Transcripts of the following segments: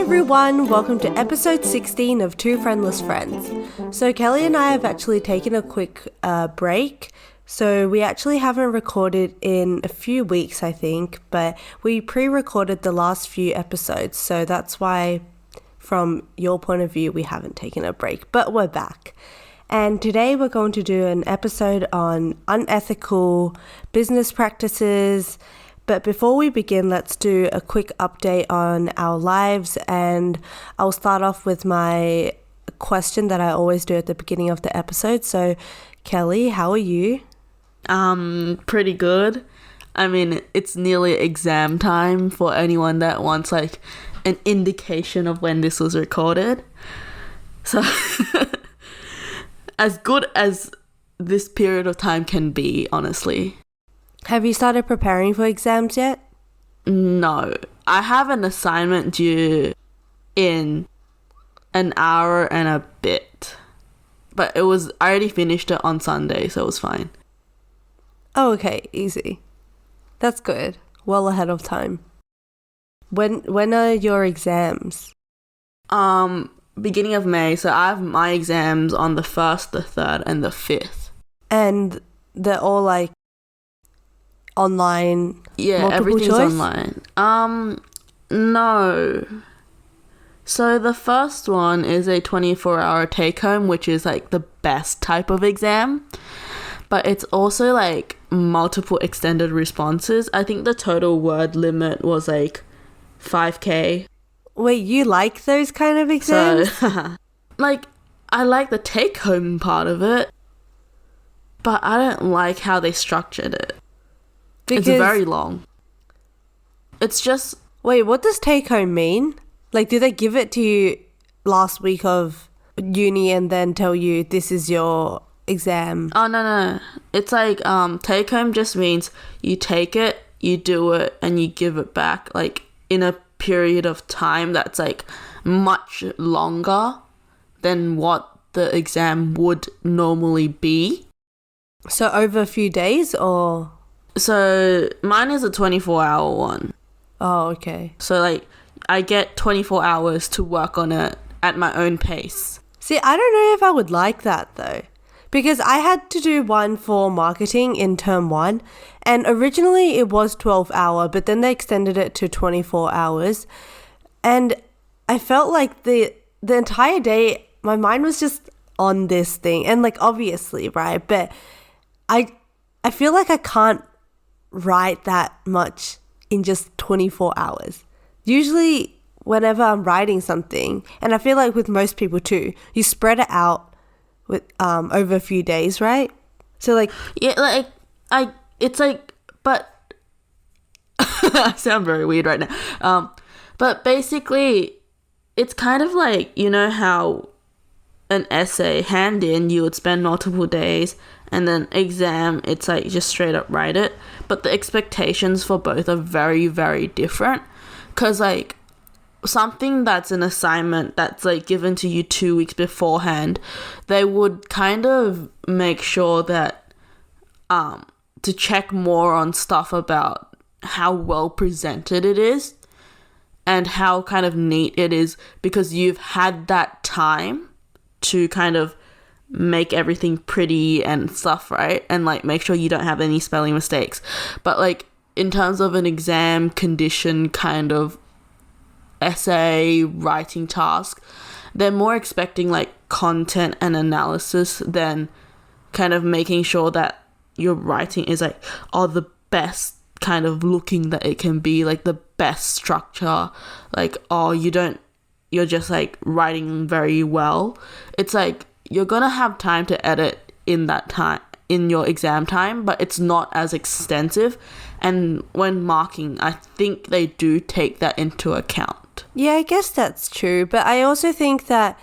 everyone, welcome to episode 16 of Two Friendless Friends. So Kelly and I have actually taken a quick break, so we actually haven't recorded in a few weeks I think, but we pre-recorded the last few episodes, so that's why from your point of view we haven't taken a break, but we're back. And today we're going to do an episode on unethical business practices. But before we begin, let's do a quick update on our lives, and I'll start off with my question that I always do at the beginning of the episode. So, Kelly, how are you? Pretty good. I mean, it's nearly exam time for anyone that wants like an indication of when this was recorded. So, as good as this period of time can be, honestly. Have you started preparing for exams yet? No. I have an assignment due in an hour and a bit. But I already finished it on Sunday, so it was fine. Oh, okay. Easy. That's good. Well ahead of time. When are your exams? Beginning of May, so I have my exams on the 1st, the 3rd, and the 5th. And they're all like online? Yeah, everything's choice? Online. No. So the first one is a 24-hour take-home, which is like the best type of exam. But it's also like multiple extended responses. I think the total word limit was like 5K. Wait, you like those kind of exams? So, like, I like the take-home part of it, but I don't like how they structured it. Because it's very long. It's just... Wait, what does take-home mean? Like, do they give it to you last week of uni and then tell you this is your exam? Oh, no. It's like, take-home just means you take it, you do it, and you give it back, like, in a period of time that's, like, much longer than what the exam would normally be. So over a few days, or...? So mine is a 24-hour one. Oh, okay. So like I get 24 hours to work on it at my own pace. See, I don't know if I would like that though, because I had to do one for marketing in term 1, and originally it was 12-hour, but then they extended it to 24 hours, and I felt like the entire day my mind was just on this thing, and like obviously, right, but I feel like I can't write that much in just 24 hours. Usually whenever I'm writing something, and I feel like with most people too, you spread it out with over a few days, right? So like, yeah, like it's like, but I sound very weird right now. But basically it's kind of like, you know how an essay hand in you would spend multiple days, and then exam it's like just straight up write it, but the expectations for both are very, very different. Because like something that's an assignment that's like given to you 2 weeks beforehand, they would kind of make sure that to check more on stuff about how well presented it is and how kind of neat it is, because you've had that time to kind of make everything pretty and stuff, right? And like make sure you don't have any spelling mistakes. But like in terms of an exam condition kind of essay writing task, they're more expecting like content and analysis than kind of making sure that your writing is like the best kind of looking that it can be, like the best structure, like you're just like writing very well. It's like you're gonna have time to edit in that time, in your exam time, but it's not as extensive. And when marking, I think they do take that into account. Yeah, I guess that's true. But I also think that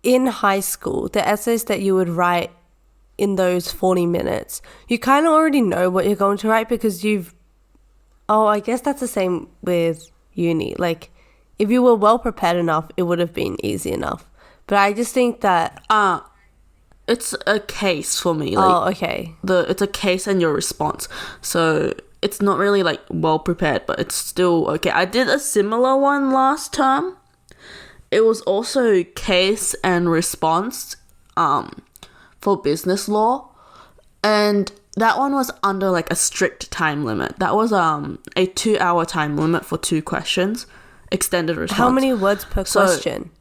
in high school, the essays that you would write in those 40 minutes, you kind of already know what you're going to write because I guess that's the same with uni. Like, if you were well prepared enough, it would have been easy enough. But I just think that... It's a case for me. Like, okay. It's a case and your response. So it's not really like well prepared, but it's still okay. I did a similar one last term. it was also case and response for business law, and that one was under like a strict time limit. That was a 2-hour time limit for 2 questions, extended response. How many words per question?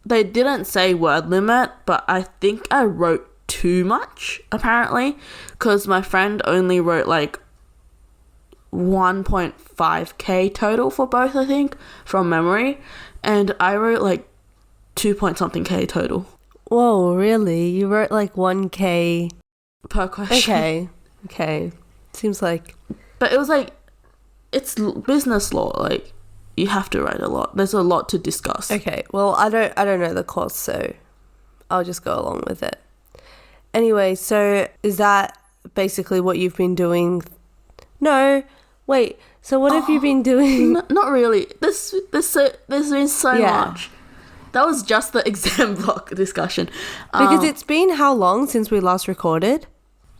They didn't say word limit, but I think I wrote too much, apparently, because my friend only wrote like 1.5k total for both, I think, from memory, and I wrote like 2 point something k total. Whoa, really? You wrote like 1k per question. Okay. Seems like... But it was like, it's business law, like, you have to write a lot. There's a lot to discuss. Okay, well, I don't know the course, so I'll just go along with it. Anyway, so is that basically what you've been doing? No, wait. So what have you been doing? Not really. There's been so much. That was just the exam block discussion. Because it's been how long since we last recorded?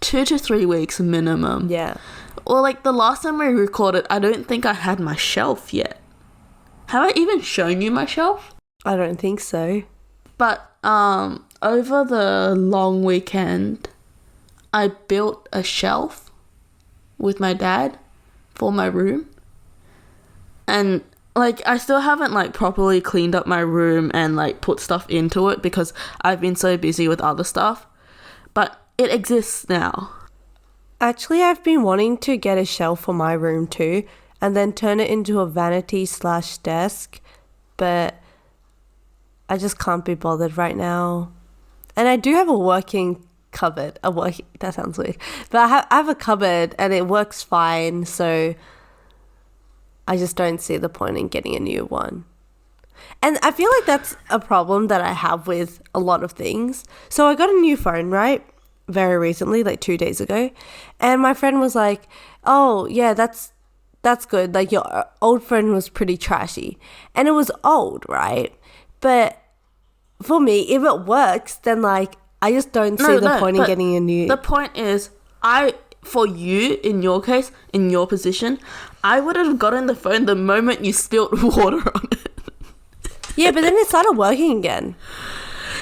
2 to 3 weeks minimum. Yeah. Well, like the last time we recorded, I don't think I had my shelf yet. Have I even shown you my shelf? I don't think so. But over the long weekend, I built a shelf with my dad for my room. And like I still haven't like properly cleaned up my room and like put stuff into it because I've been so busy with other stuff. But it exists now. Actually, I've been wanting to get a shelf for my room too, and then turn it into a vanity/desk, but I just can't be bothered right now. And I do have a working cupboard. That sounds weird. But I have a cupboard and it works fine, so I just don't see the point in getting a new one. And I feel like that's a problem that I have with a lot of things. So I got a new phone, right? Very recently, like 2 days ago. And my friend was like, oh, yeah, that's good. Like your old phone was pretty trashy. And it was old, right? But for me, if it works, then like I just don't see the point in getting a new... The point is, for you, in your case, in your position, I would have gotten the phone the moment you spilt water on it. Yeah, but then it started working again.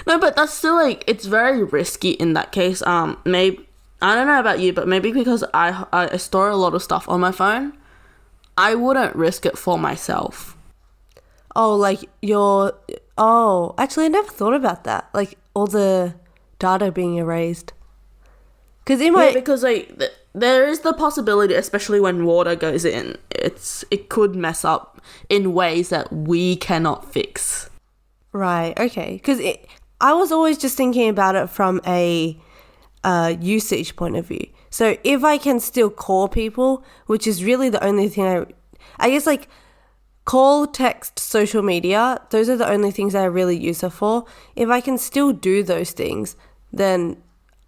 No, but that's still like, it's very risky in that case. Maybe, I don't know about you, but maybe because I store a lot of stuff on my phone, I wouldn't risk it for myself. Oh, like actually I never thought about that. Like all the data being erased. Because like there is the possibility, especially when water goes in, it could mess up in ways that we cannot fix. Right, okay. Because I was always just thinking about it from a usage point of view. So if I can still call people, which is really the only thing I guess like call, text, social media, those are the only things that I really use it for. If I can still do those things, then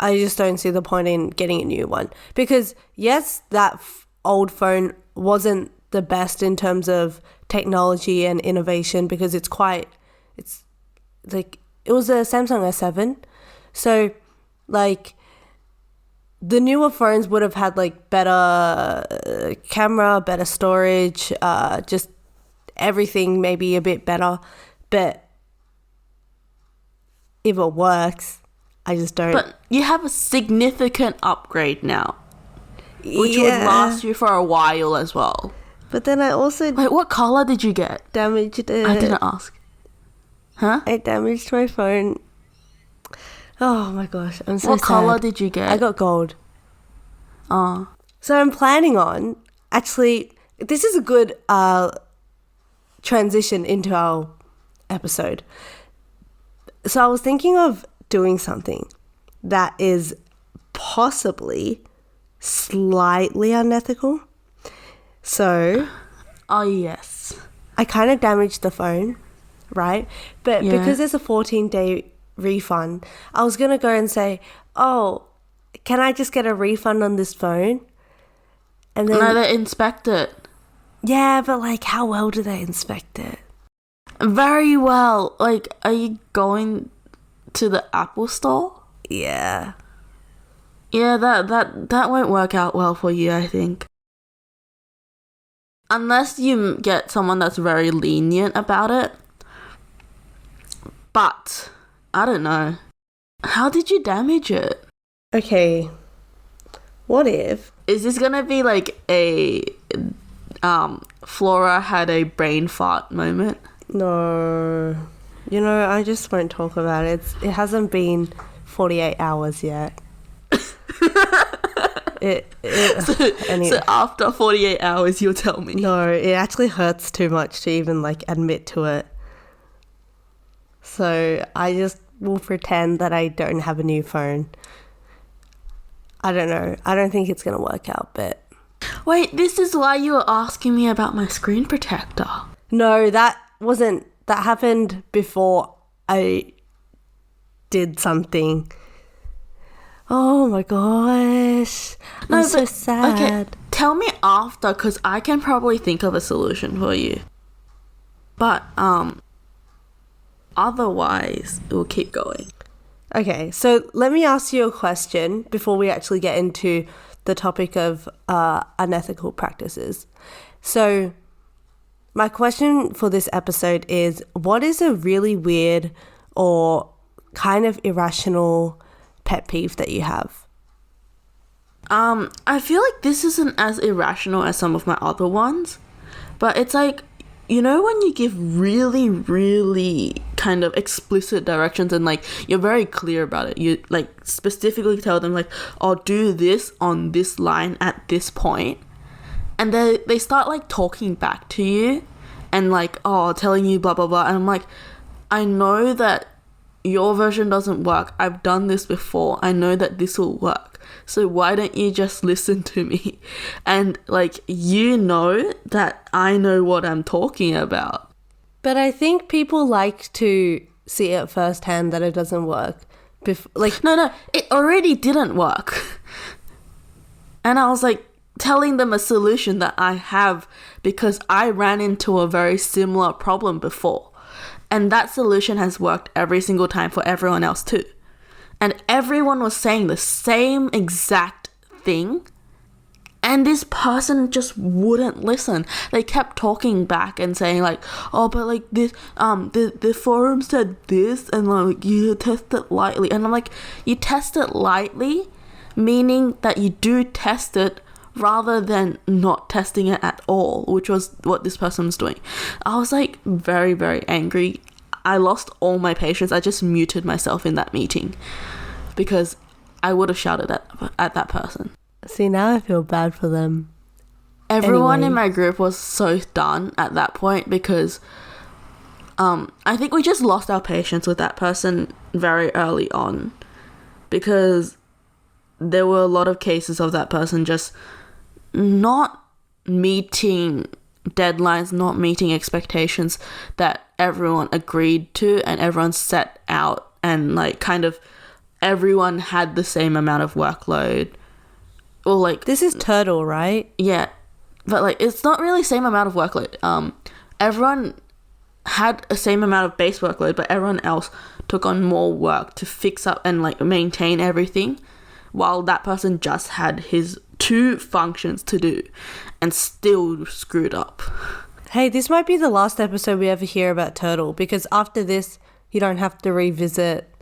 I just don't see the point in getting a new one. Because yes, that old phone wasn't the best in terms of technology and innovation because it's like, it was a Samsung S7. So like the newer phones would have had like better camera, better storage, just everything maybe a bit better. But if it works, I just don't. But you have a significant upgrade now, which would last you for a while as well. But then I also... Wait, what color did you get? Damaged it. I didn't ask. Huh? I damaged my phone. Oh my gosh, I'm so sad. What color did you get? I got gold. Oh. So I'm planning on... Actually, this is a good transition into our episode. So I was thinking of doing something that is possibly slightly unethical. So... Oh, yes. I kind of damaged the phone, right? But because there's a 14-day refund, I was going to go and say, oh, can I just get a refund on this phone? And then... No, they inspect it. Yeah, but like, how well do they inspect it? Very well. Like, are you going to the Apple store? Yeah. Yeah, that won't work out well for you, I think. Unless you get someone that's very lenient about it. But I don't know. How did you damage it? Okay. What if? Is this gonna be like a Flora had a brain fart moment? No. You know, I just won't talk about it. It hasn't been 48 hours yet. So after 48 hours, you'll tell me. No, it actually hurts too much to even like admit to it. So I just will pretend that I don't have a new phone. I don't know. I don't think it's going to work out, but... Wait, this is why you were asking me about my screen protector. No, that happened before I did something. Oh my gosh. I'm so sad. Okay, tell me after, because I can probably think of a solution for you. But, otherwise, we'll keep going. Okay, so let me ask you a question before we actually get into the topic of unethical practices. So my question for this episode is, what is a really weird or kind of irrational pet peeve that you have? I feel like this isn't as irrational as some of my other ones, but it's like, you know, when you give really, really kind of explicit directions and like you're very clear about it, you like specifically tell them like, oh, do this on this line at this point, and they start like talking back to you and like, oh, telling you blah blah blah, and I'm like, I know that your version doesn't work. I've done this before. I know that this will work. So why don't you just listen to me? And like, you know that I know what I'm talking about. But I think people like to see it firsthand that it doesn't work. No, it already didn't work. And I was like telling them a solution that I have because I ran into a very similar problem before. And that solution has worked every single time for everyone else too. And everyone was saying the same exact thing. And this person just wouldn't listen. They kept talking back and saying like, oh, but like this, the forum said this, and like you test it lightly. And I'm like, you test it lightly, meaning that you do test it rather than not testing it at all, which was what this person was doing. I was like very, very angry. I lost all my patience. I just muted myself in that meeting because I would have shouted at that person. See, now I feel bad for them. Everyone in my group was so done at that point because I think we just lost our patience with that person very early on because there were a lot of cases of that person just not meeting deadlines, not meeting expectations that everyone agreed to and everyone set out, and like kind of everyone had the same amount of workload. Or like, this is Turtle, right? Yeah, but like it's not really same amount of workload. Everyone had the same amount of base workload, but everyone else took on more work to fix up and like maintain everything, while that person just had his 2 functions to do and still screwed up. Hey, this might be the last episode we ever hear about Turtle, because after this you don't have to revisit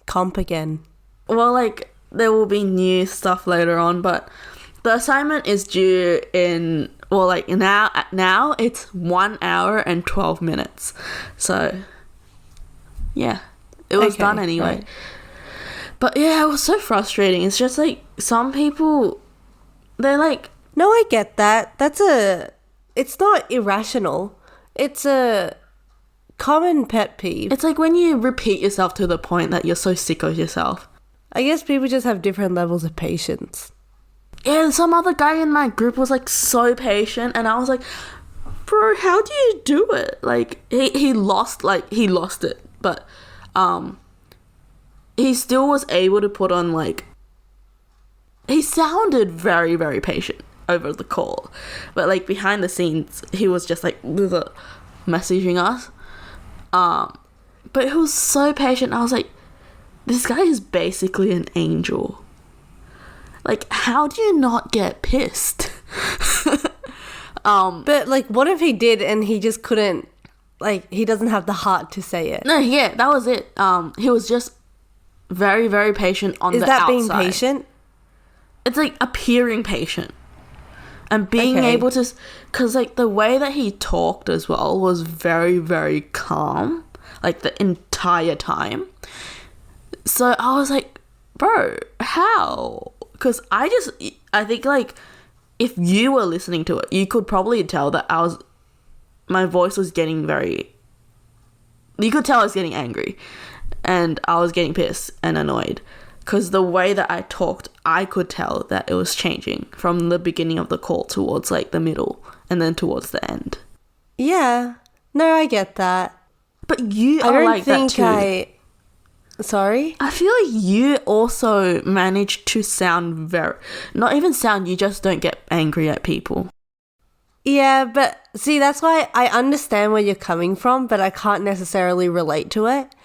comp again. Well, like there will be new stuff later on, but the assignment is due in, well, like now it's 1 hour and 12 minutes. So yeah, it was done anyway. Right. But yeah, it was so frustrating. It's just like some people, they're like... No, I get that. It's not irrational. It's a common pet peeve. It's like when you repeat yourself to the point that you're so sick of yourself. I guess people just have different levels of patience. Yeah, some other guy in my group was like so patient, and I was like, bro, how do you do it? Like he lost it, but he still was able to put on like, he sounded very, very patient over the call, but like behind the scenes he was just like messaging us, but he was so patient. I was like, this guy is basically an angel. Like, how do you not get pissed? But like, what if he did and he just couldn't like he doesn't have the heart to say it. No, yeah, that was it. He was just very, very patient on the outside. Is that being patient? It's like appearing patient. And being able to... Because, like, the way that he talked as well was very, very calm. Like, the entire time. So I was like, bro, how? Because I think, like, if you were listening to it, you could probably tell that my voice was getting very... You could tell I was getting angry. And I was getting pissed and annoyed. Because the way that I talked, I could tell that it was changing from the beginning of the call towards, like, the middle and then towards the end. Yeah. No, I get that. But you are like that too. Sorry? I feel like you also manage to sound not even sound, you just don't get angry at people. Yeah, but see, that's why I understand where you're coming from, but I can't necessarily relate to it.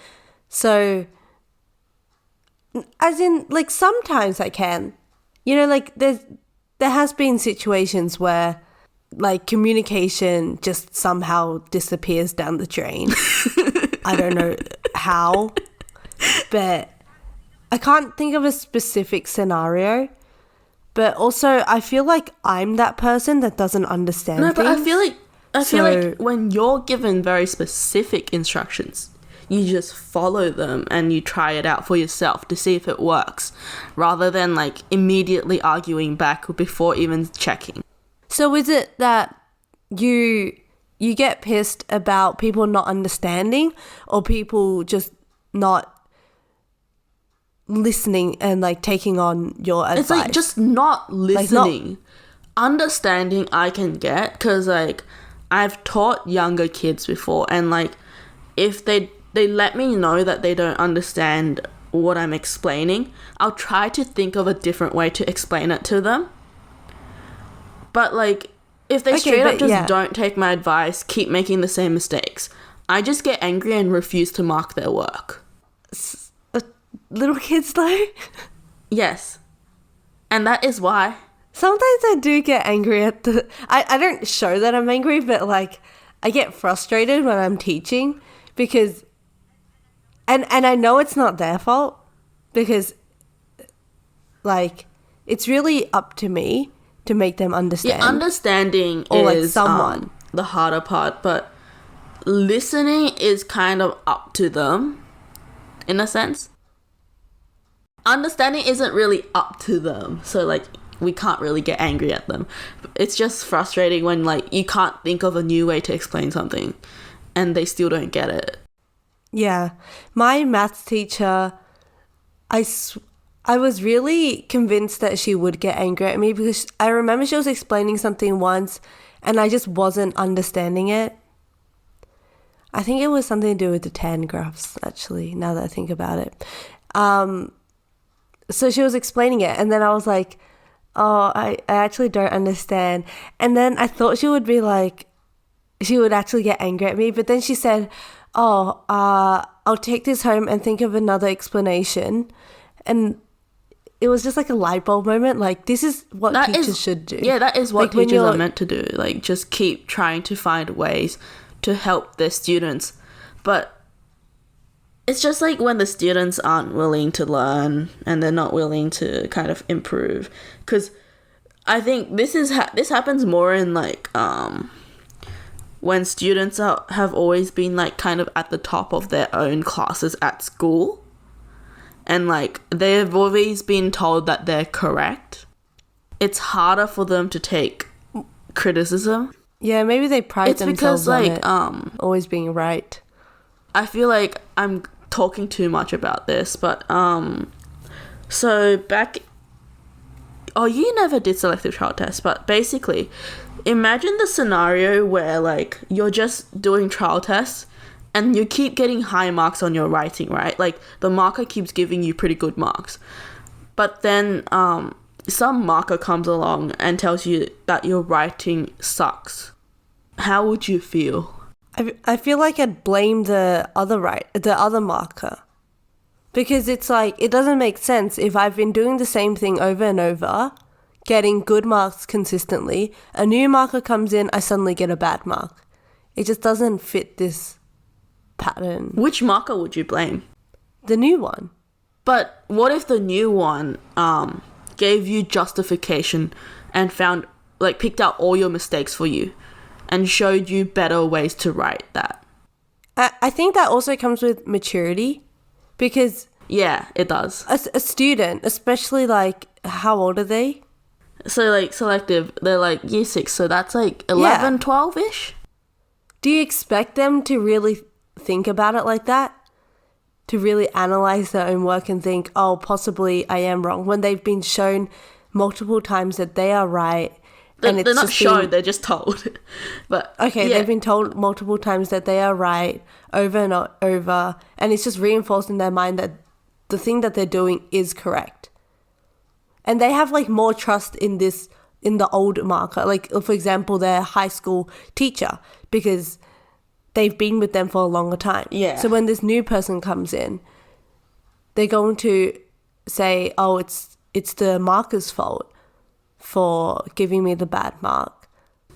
So, as in, like, sometimes I can. You know, like, there has been situations where, like, communication just somehow disappears down the drain. I don't know how, but I can't think of a specific scenario. But also, I feel like I'm that person that doesn't understand things. No, but I feel like when you're given very specific instructions, you just follow them and you try it out for yourself to see if it works, rather than, like, immediately arguing back before even checking. So is it that you get pissed about people not understanding, or people just not listening and, like, taking on your advice? It's like just not listening. Understanding I can get, because, like, I've taught younger kids before, and, like, if they let me know that they don't understand what I'm explaining, I'll try to think of a different way to explain it to them. But, like, if they straight up just don't take my advice, keep making the same mistakes, I just get angry and refuse to mark their work. Little kids, though? Yes. And that is why. Sometimes I do get angry at I don't show that I'm angry, but, like, I get frustrated when I'm teaching because... And I know it's not their fault because, like, it's really up to me to make them understand. Yeah, understanding or, like, is someone the harder part, but listening is kind of up to them, in a sense. Understanding isn't really up to them, so, like, we can't really get angry at them. It's just frustrating when, like, you can't think of a new way to explain something and they still don't get it. Yeah. My maths teacher, I was really convinced that she would get angry at me because I remember she was explaining something once and I just wasn't understanding it. I think it was something to do with the tan graphs, actually, now that I think about it. So she was explaining it and then I was like, oh, I actually don't understand. And then I thought she would be like, she would actually get angry at me. But then she said, I'll take this home and think of another explanation. And it was just like a light bulb moment. Like, this is what teachers should do. Yeah, that is what teachers are meant to do. Like, just keep trying to find ways to help their students. But it's just like when the students aren't willing to learn and they're not willing to kind of improve. Because I think this happens more in, like, when students have always been, like, kind of at the top of their own classes at school. And, like, they've always been told that they're correct. It's harder for them to take criticism. Yeah, maybe they pride themselves on it, always being right. I feel like I'm talking too much about this, but, so back... Oh, you never did selective trial tests, but basically... Imagine the scenario where, like, you're just doing trial tests and you keep getting high marks on your writing, right? Like, the marker keeps giving you pretty good marks. But then some marker comes along and tells you that your writing sucks. How would you feel? I feel like I'd blame the other marker. Because it's like, it doesn't make sense if I've been doing the same thing over and over, getting good marks consistently, a new marker comes in, I suddenly get a bad mark. It just doesn't fit this pattern. Which marker would you blame? The new one. But what if the new one gave you justification and picked out all your mistakes for you and showed you better ways to write that? I think that also comes with maturity, because yeah, it does. A student, especially like, how old are they? So like selective, they're like year 6, so that's like 11, 12-ish. Do you expect them to really think about it like that? To really analyze their own work and think, oh, possibly I am wrong, when they've been shown multiple times that they are right? They're not shown, they're just told. But they've been told multiple times that they are right over and over, and it's just reinforced in their mind that the thing that they're doing is correct. And they have like more trust in the old marker. Like, for example, their high school teacher, because they've been with them for a longer time. Yeah. So when this new person comes in, they're going to say, oh, it's the marker's fault for giving me the bad mark.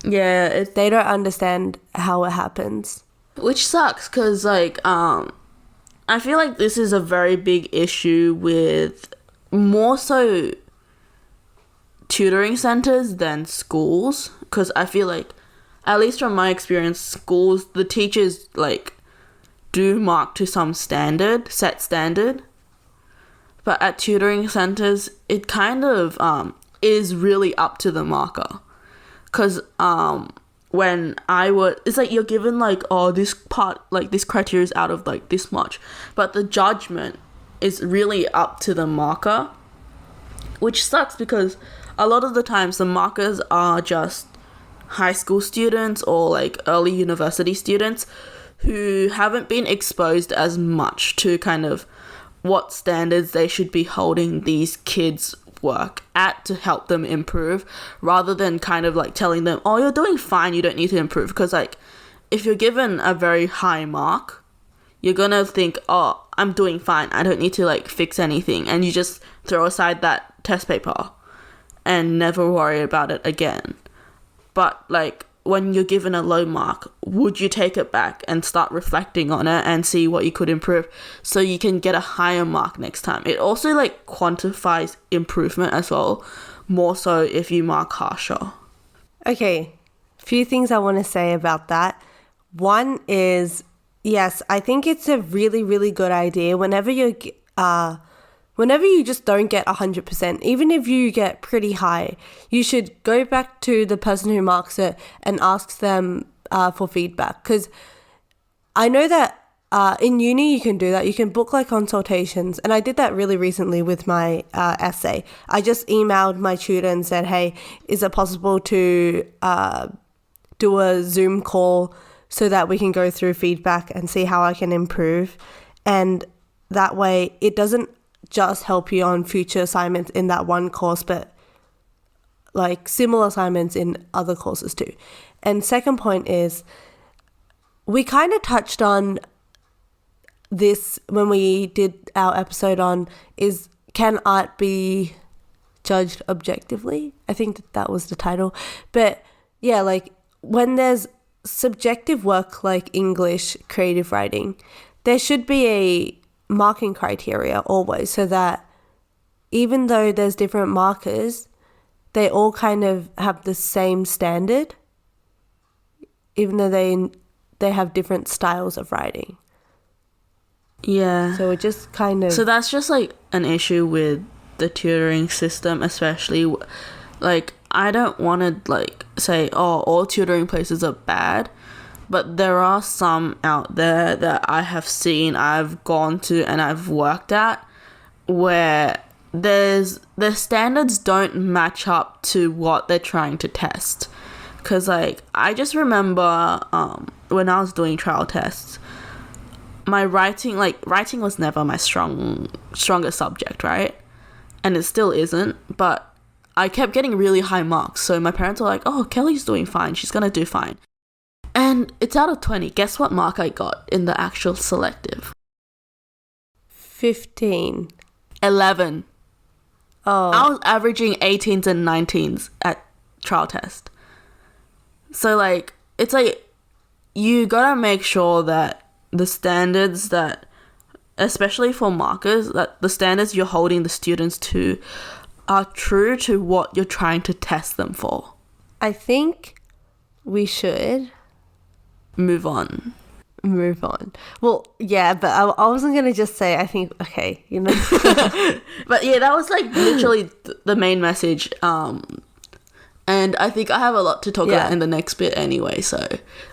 Yeah. They don't understand how it happens. Which sucks, because like, I feel like this is a very big issue with more so tutoring centers than schools, because I feel like, at least from my experience, schools, the teachers like do mark to some set standard, but at tutoring centers it kind of is really up to the marker, because when it's like you're given like, oh, this part, like this criteria is out of like this much, but the judgment is really up to the marker, which sucks, because a lot of the times the markers are just high school students or like early university students who haven't been exposed as much to kind of what standards they should be holding these kids' work at to help them improve, rather than kind of like telling them, oh, you're doing fine, you don't need to improve. Because like, if you're given a very high mark, you're gonna think, oh, I'm doing fine, I don't need to like fix anything, and you just throw aside that test paper and never worry about it again. But like, when you're given a low mark, would you take it back and start reflecting on it and see what you could improve so you can get a higher mark next time? It also like quantifies improvement as well, more so if you mark harsher. Okay, few things I want to say about that. One is, yes, I think it's a really, really good idea whenever you just don't get 100%, even if you get pretty high, you should go back to the person who marks it and ask them for feedback. Because I know that in uni you can do that. You can book like consultations. And I did that really recently with my essay. I just emailed my tutor and said, hey, is it possible to do a Zoom call so that we can go through feedback and see how I can improve? And that way it doesn't just help you on future assignments in that one course, but like similar assignments in other courses too. And second point is, we kind of touched on this when we did our episode on, is can art be judged objectively? I think that was the title. But yeah, like when there's subjective work like English, creative writing, there should be a marking criteria always, so that even though there's different markers, they all kind of have the same standard, even though they have different styles of writing. Yeah. So it just kind of... So that's just like an issue with the tutoring system, especially. Like, I don't want to like say, oh, all tutoring places are bad, but there are some out there that I have seen, I've gone to and I've worked at, where the standards don't match up to what they're trying to test. Because like, I just remember when I was doing trial tests, my writing was never my strongest subject, right? And it still isn't, but I kept getting really high marks. So my parents were like, oh, Kelly's doing fine, she's gonna do fine. And it's out of 20. Guess what mark I got in the actual selective? 15. 11. Oh. I was averaging 18s and 19s at trial test. So like, it's like, you gotta make sure that the standards that, especially for markers, that the standards you're holding the students to are true to what you're trying to test them for. I think we should move on. Well, yeah, but I wasn't going to just say, I think, okay, you know. But yeah, that was like literally the main message. And I think I have a lot to talk about in the next bit anyway, so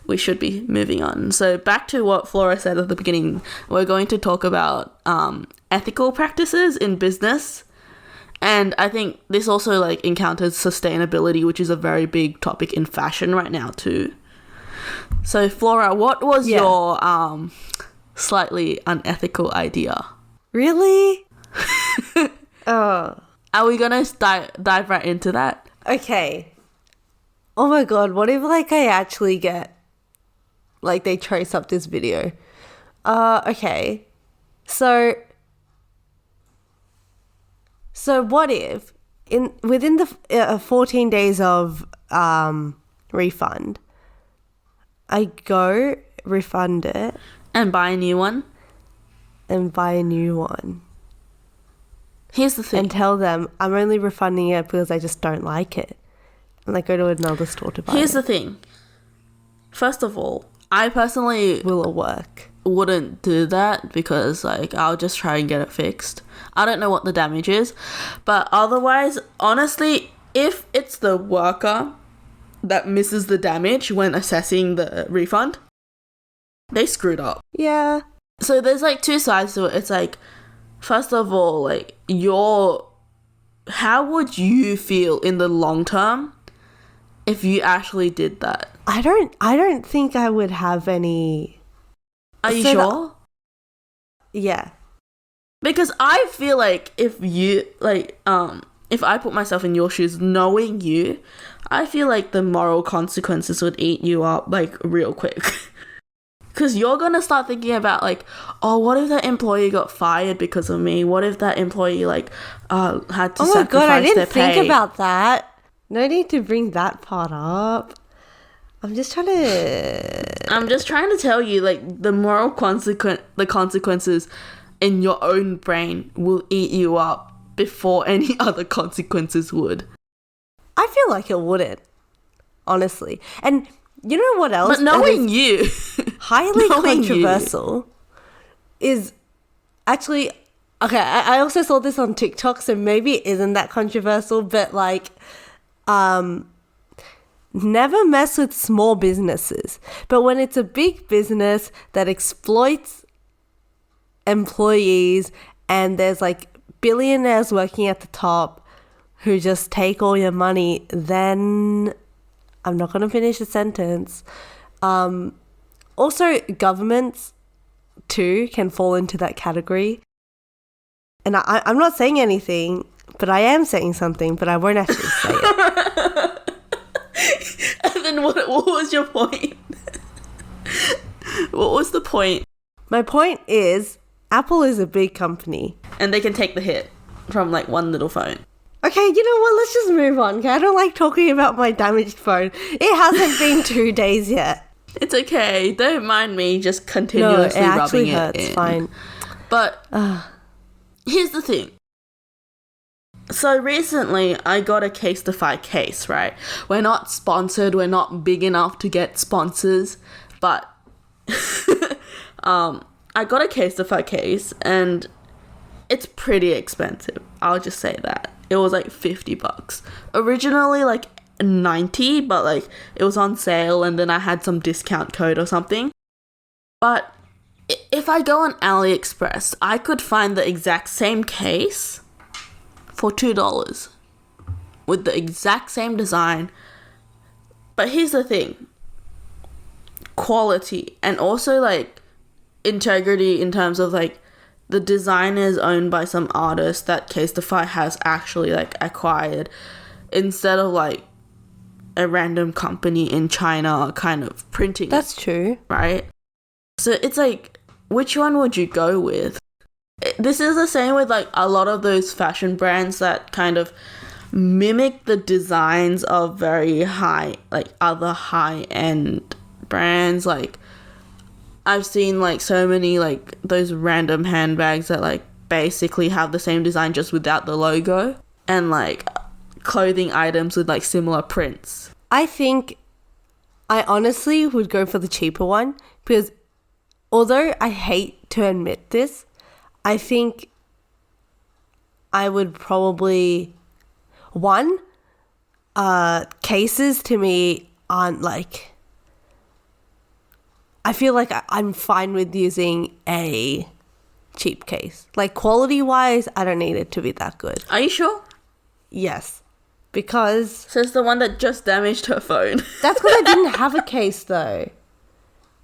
we should be moving on. So back to what Flora said at the beginning, we're going to talk about ethical practices in business. And I think this also like encounters sustainability, which is a very big topic in fashion right now too. So Flora, what was your slightly unethical idea? Really? Oh. Are we gonna dive right into that? Okay. Oh my god, what if like I actually get like they trace up this video? Okay. So what if within the 14 days of refund, I go refund it and buy a new one? And buy a new one. Here's the thing. And tell them I'm only refunding it because I just don't like it. And like go to another store to buy Here's it. the thing. First of all, I personally will it work? Wouldn't do that because like I'll just try and get it fixed. I don't know what the damage is. But otherwise, honestly, if it's the worker that misses the damage when assessing the refund, they screwed up. Yeah. So there's like two sides to it. It's like, first of all, like how would you feel in the long term if you actually did that? I don't think I would have any. Are you sure? Yeah. Because I feel like if you if I put myself in your shoes knowing you, I feel like the moral consequences would eat you up like real quick. Because you're going to start thinking about like, oh, what if that employee got fired because of me? What if that employee like had to sacrifice their pay? Oh my god, I didn't think about that. No need to bring that part up. I'm just trying to tell you like the consequences in your own brain will eat you up before any other consequences would. I feel like it wouldn't, honestly. And you know what else? But knowing you, highly controversial is actually, okay, I also saw this on TikTok, so maybe it isn't that controversial, but like, never mess with small businesses. But when it's a big business that exploits employees and there's like billionaires working at the top who just take all your money, then I'm not going to finish the sentence. Also, governments too can fall into that category. And I'm not saying anything, but I am saying something, but I won't actually say it. And then what was your point? What was the point? My point is, Apple is a big company. And they can take the hit from like one little phone. Okay, you know what? Let's just move on. Okay? I don't like talking about my damaged phone. It hasn't been 2 days yet. It's okay. Don't mind me just continuously rubbing it hurts. in. Fine. But here's the thing. So recently, I got a Casetify case, right? We're not sponsored. We're not big enough to get sponsors. But I got a Casetify case, and it's pretty expensive. I'll just say that. It was like $50. Originally like 90, but like it was on sale and then I had some discount code or something. But if I go on AliExpress, I could find the exact same case for $2 with the exact same design. But here's the thing. Quality and also like integrity in terms of like the design is owned by some artist that Casetify has actually like acquired instead of like a random company in China kind of printing. That's true. Right? So it's like, which one would you go with? This is the same with like a lot of those fashion brands that kind of mimic the designs of very high, like other high-end brands. Like, I've seen like so many like those random handbags that like basically have the same design just without the logo, and like clothing items with like similar prints. I think I honestly would go for the cheaper one because although I hate to admit this, I think I would probably, one, cases to me aren't like, I feel like I'm fine with using a cheap case. Like quality wise, I don't need it to be that good. Are you sure? Yes. Because... So it's the one that just damaged her phone. That's because I didn't have a case though.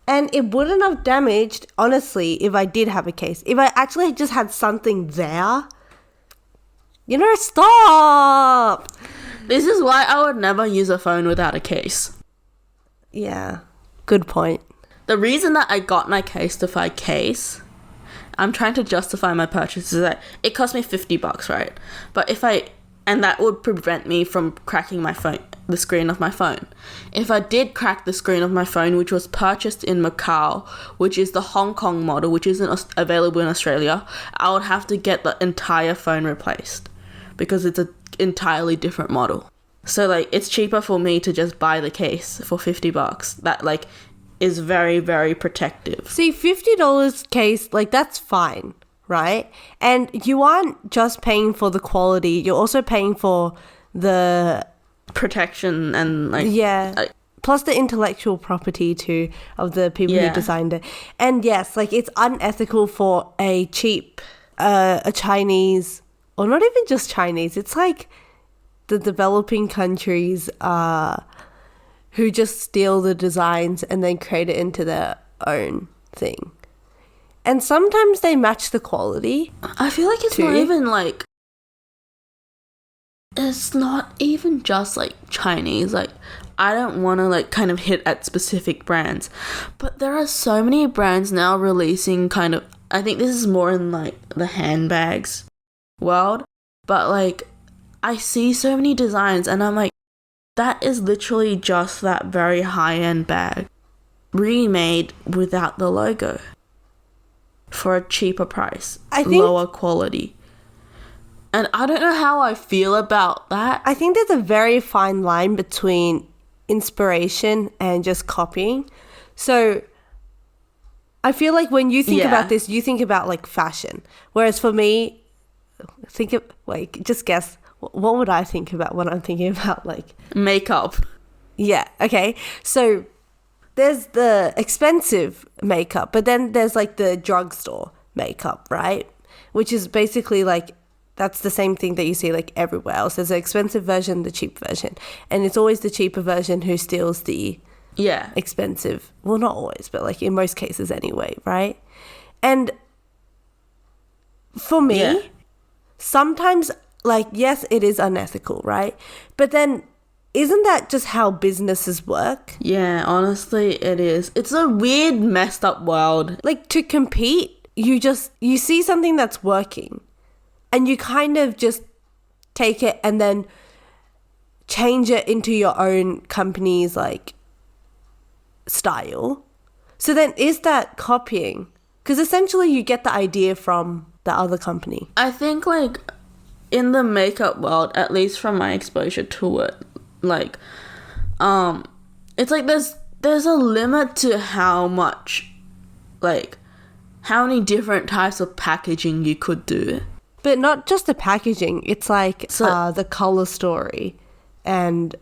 And it wouldn't have damaged, honestly, if I did have a case. If I actually just had something there. You know, stop! This is why I would never use a phone without a case. Yeah, good point. The reason that I got my Casetify case, I'm trying to justify my purchase, is that it cost me $50, right? But and that would prevent me from cracking my phone, the screen of my phone. If I did crack the screen of my phone, which was purchased in Macau, which is the Hong Kong model, which isn't available in Australia, I would have to get the entire phone replaced because it's an entirely different model. So like, it's cheaper for me to just buy the case for $50. That like is very, very protective. See, $50 case, like that's fine, right? And you aren't just paying for the quality, you're also paying for the protection and like... Yeah. Plus the intellectual property too of the people who designed it. And yes, like it's unethical for a cheap, a Chinese, or not even just Chinese, it's like the developing countries who just steal the designs and then create it into their own thing. And sometimes they match the quality. I feel like it's not even like... It's not even just like Chinese. Like, I don't want to like kind of hit at specific brands, but there are so many brands now releasing kind of... I think this is more in like the handbags world, but like I see so many designs and I'm like, that is literally just that very high-end bag remade without the logo for a cheaper price, lower quality. And I don't know how I feel about that. I think there's a very fine line between inspiration and just copying. So I feel like when you think about this, you think about like fashion. Whereas for me, just guess, what would I think about when I'm thinking about like... Makeup. Yeah, okay. So there's the expensive makeup, but then there's like the drugstore makeup, right? Which is basically like, that's the same thing that you see like everywhere else. There's an expensive version, the cheap version. And it's always the cheaper version who steals the expensive. Well, not always, but like in most cases anyway, right? And for me, sometimes like, yes, it is unethical, right? But then isn't that just how businesses work? Yeah, honestly, it is. It's a weird, messed up world. Like to compete, you see something that's working and you kind of just take it and then change it into your own company's like style. So then is that copying? Because essentially you get the idea from the other company. I think like in the makeup world, at least from my exposure to it, like it's like there's a limit to how much, like how many different types of packaging you could do. But not just the packaging, it's like the color story and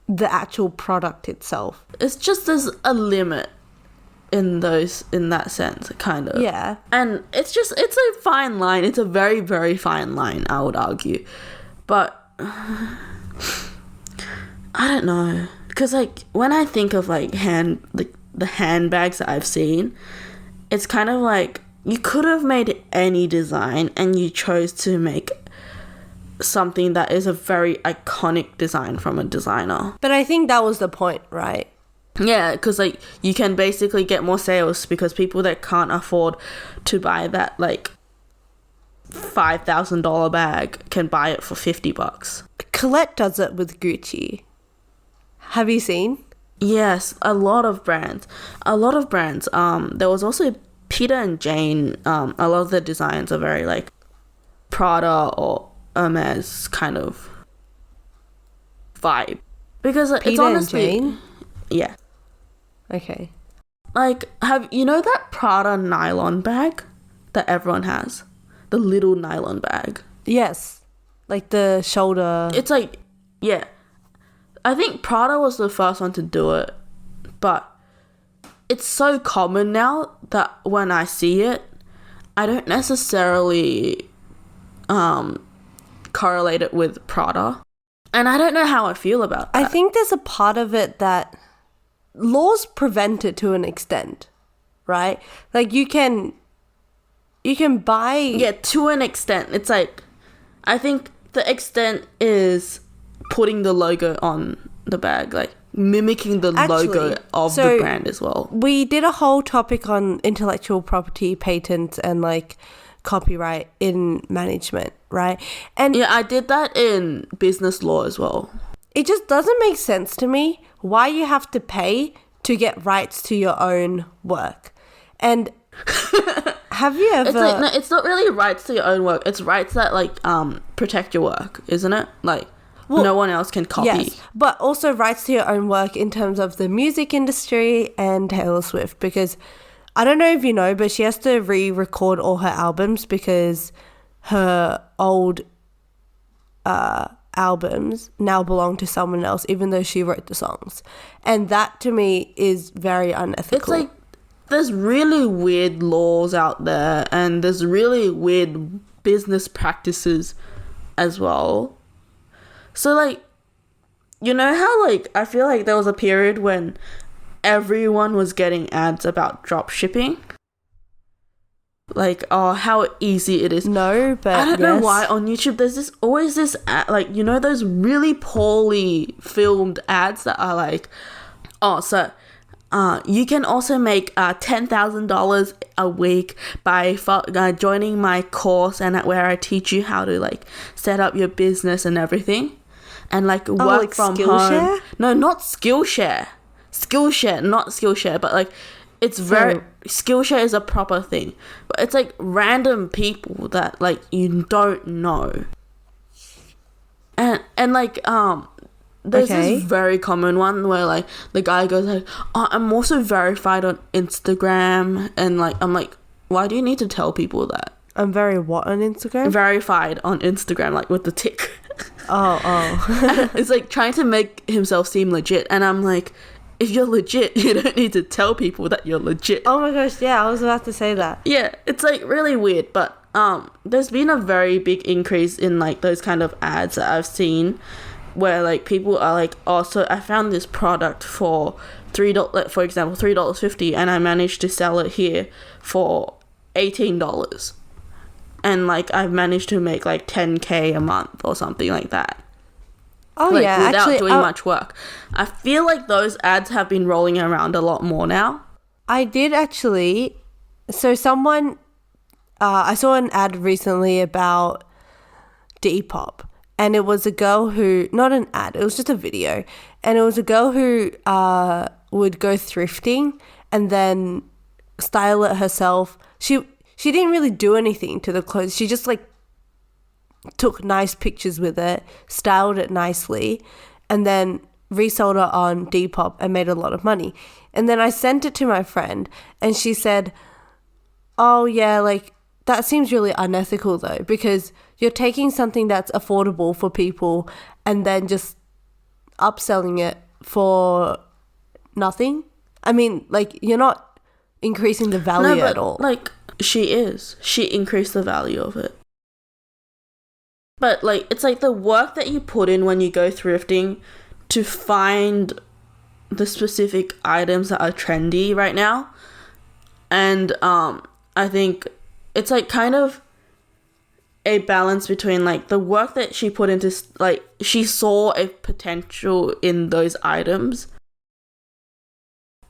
the actual product itself. It's just there's a limit in that sense, kind of. Yeah. And it's a fine line. It's a very, very fine line, I would argue. But I don't know, because like when I think of like the handbags that I've seen, it's kind of like you could have made any design and you chose to make something that is a very iconic design from a designer. But I think that was the point, right? Yeah, because like you can basically get more sales because people that can't afford to buy that like $5,000 bag can buy it for $50. Colette does it with Gucci. Have you seen? Yes, a lot of brands. There was also Peter and Jane. A lot of the designs are very like Prada or Hermes kind of vibe. Because it's Peter honestly, and Jane? yeah. Okay. Like, have you know that Prada nylon bag that everyone has? The little nylon bag. Yes. Like the shoulder. It's like, yeah. I think Prada was the first one to do it, but it's so common now that when I see it, I don't necessarily correlate it with Prada. And I don't know how I feel about that. I think there's a part of it that laws prevent it to an extent, right? Like you can buy. Yeah, to an extent. It's like, I think the extent is putting the logo on the bag, like mimicking the logo of the brand as well. We did a whole topic on intellectual property, patents, and like copyright in management, right? And yeah, I did that in business law as well. It just doesn't make sense to me why you have to pay to get rights to your own work. And have you ever... It's like, no, it's not really rights to your own work. It's rights that like protect your work, isn't it? Like, well, no one else can copy. Yes, but also rights to your own work in terms of the music industry and Taylor Swift, because I don't know if you know, but she has to re-record all her albums because her old albums now belong to someone else, even though she wrote the songs. And that to me is very unethical. It's like there's really weird laws out there, and there's really weird business practices as well. So like, you know how like I feel like there was a period when everyone was getting ads about drop shipping, like, oh, how easy it is. No, but I don't know why on YouTube there's always this ad, like, you know, those really poorly filmed ads that are like, oh, so you can also make $10,000 a week by joining my course, and where I teach you how to like set up your business and everything, and like work like from Skillshare? home. No, not Skillshare. Not Skillshare, but like it's very Skillshare is a proper thing, but it's like random people that like you don't know, and like there's this very common one where like the guy goes like, oh, I'm also verified on Instagram, and like I'm like, why do you need to tell people that? I'm very what on Instagram? Verified on Instagram, like with the tick. Oh. It's like trying to make himself seem legit, and I'm like, if you're legit, you don't need to tell people that you're legit. Oh my gosh, yeah, I was about to say that. Yeah, it's like really weird, but there's been a very big increase in like those kind of ads that I've seen, where like people are like, oh, so I found this product for $3, for example, $3.50, and I managed to sell it here for $18, and like I've managed to make like 10K a month or something like that. Oh like, yeah, without actually, doing much work. I feel like those ads have been rolling around a lot more now. I did actually. So someone, I saw an ad recently about Depop, and it was a girl who, not an ad, it was just a video, and it was a girl who would go thrifting and then style it herself. She didn't really do anything to the clothes. She just like took nice pictures with it, styled it nicely, and then resold it on Depop and made a lot of money. And then I sent it to my friend, and she said, oh yeah, like that seems really unethical though, because you're taking something that's affordable for people and then just upselling it for nothing. I mean, like, you're not increasing the value at all. Like, she increased the value of it. But like, it's like the work that you put in when you go thrifting to find the specific items that are trendy right now. And I think it's like kind of a balance between like the work that she put into, like, she saw a potential in those items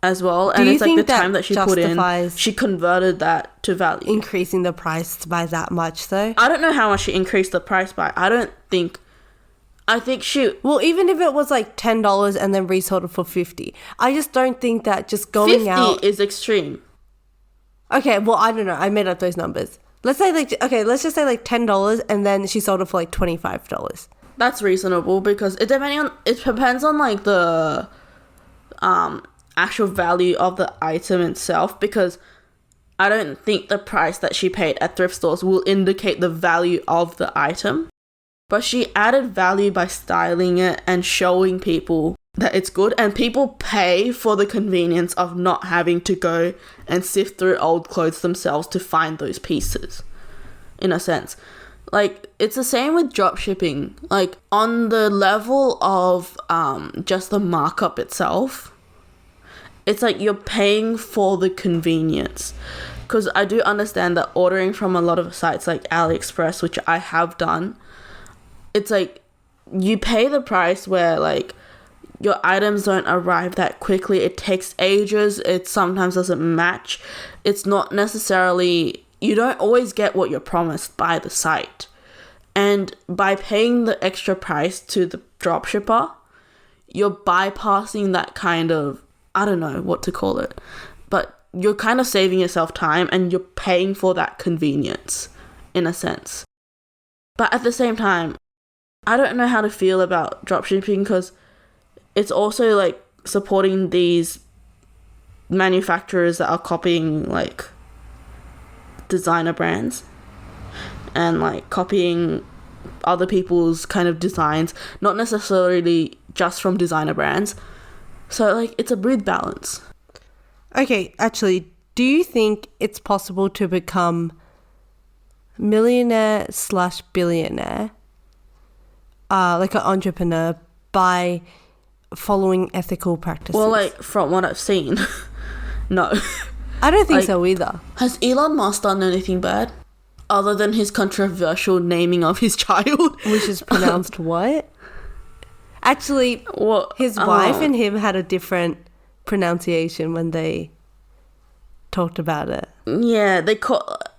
as well. And it's like the time that she put in, she converted that to value. Increasing the price by that much though? I don't know how much she increased the price by. I don't think I think Well, even if it was like $10 and then resold it for 50, I just don't think that just going 50 out is extreme. Okay, well, I don't know. I made up those numbers. Let's just say like $10 and then she sold it for like $25. That's reasonable because it depends on like the actual value of the item itself, because I don't think the price that she paid at thrift stores will indicate the value of the item. But she added value by styling it and showing people that it's good, and people pay for the convenience of not having to go and sift through old clothes themselves to find those pieces, in a sense. Like, it's the same with drop shipping. Like, on the level of just the markup itself, it's like you're paying for the convenience. Because I do understand that ordering from a lot of sites like AliExpress, which I have done, it's like you pay the price where like your items don't arrive that quickly. It takes ages. It sometimes doesn't match. It's not necessarily, you don't always get what you're promised by the site. And by paying the extra price to the dropshipper, you're bypassing that kind of, I don't know what to call it, but you're kind of saving yourself time and you're paying for that convenience in a sense. But at the same time, I don't know how to feel about dropshipping, because it's also like supporting these manufacturers that are copying like designer brands and like copying other people's kind of designs, not necessarily just from designer brands. So like it's a weird balance. Okay, actually, do you think it's possible to become millionaire/billionaire, like an entrepreneur, by following ethical practices? Well, like from what I've seen, no. I don't think like, so either. Has Elon Musk done anything bad other than his controversial naming of his child? Which is pronounced what? Actually, his wife and him had a different pronunciation when they talked about it. Yeah,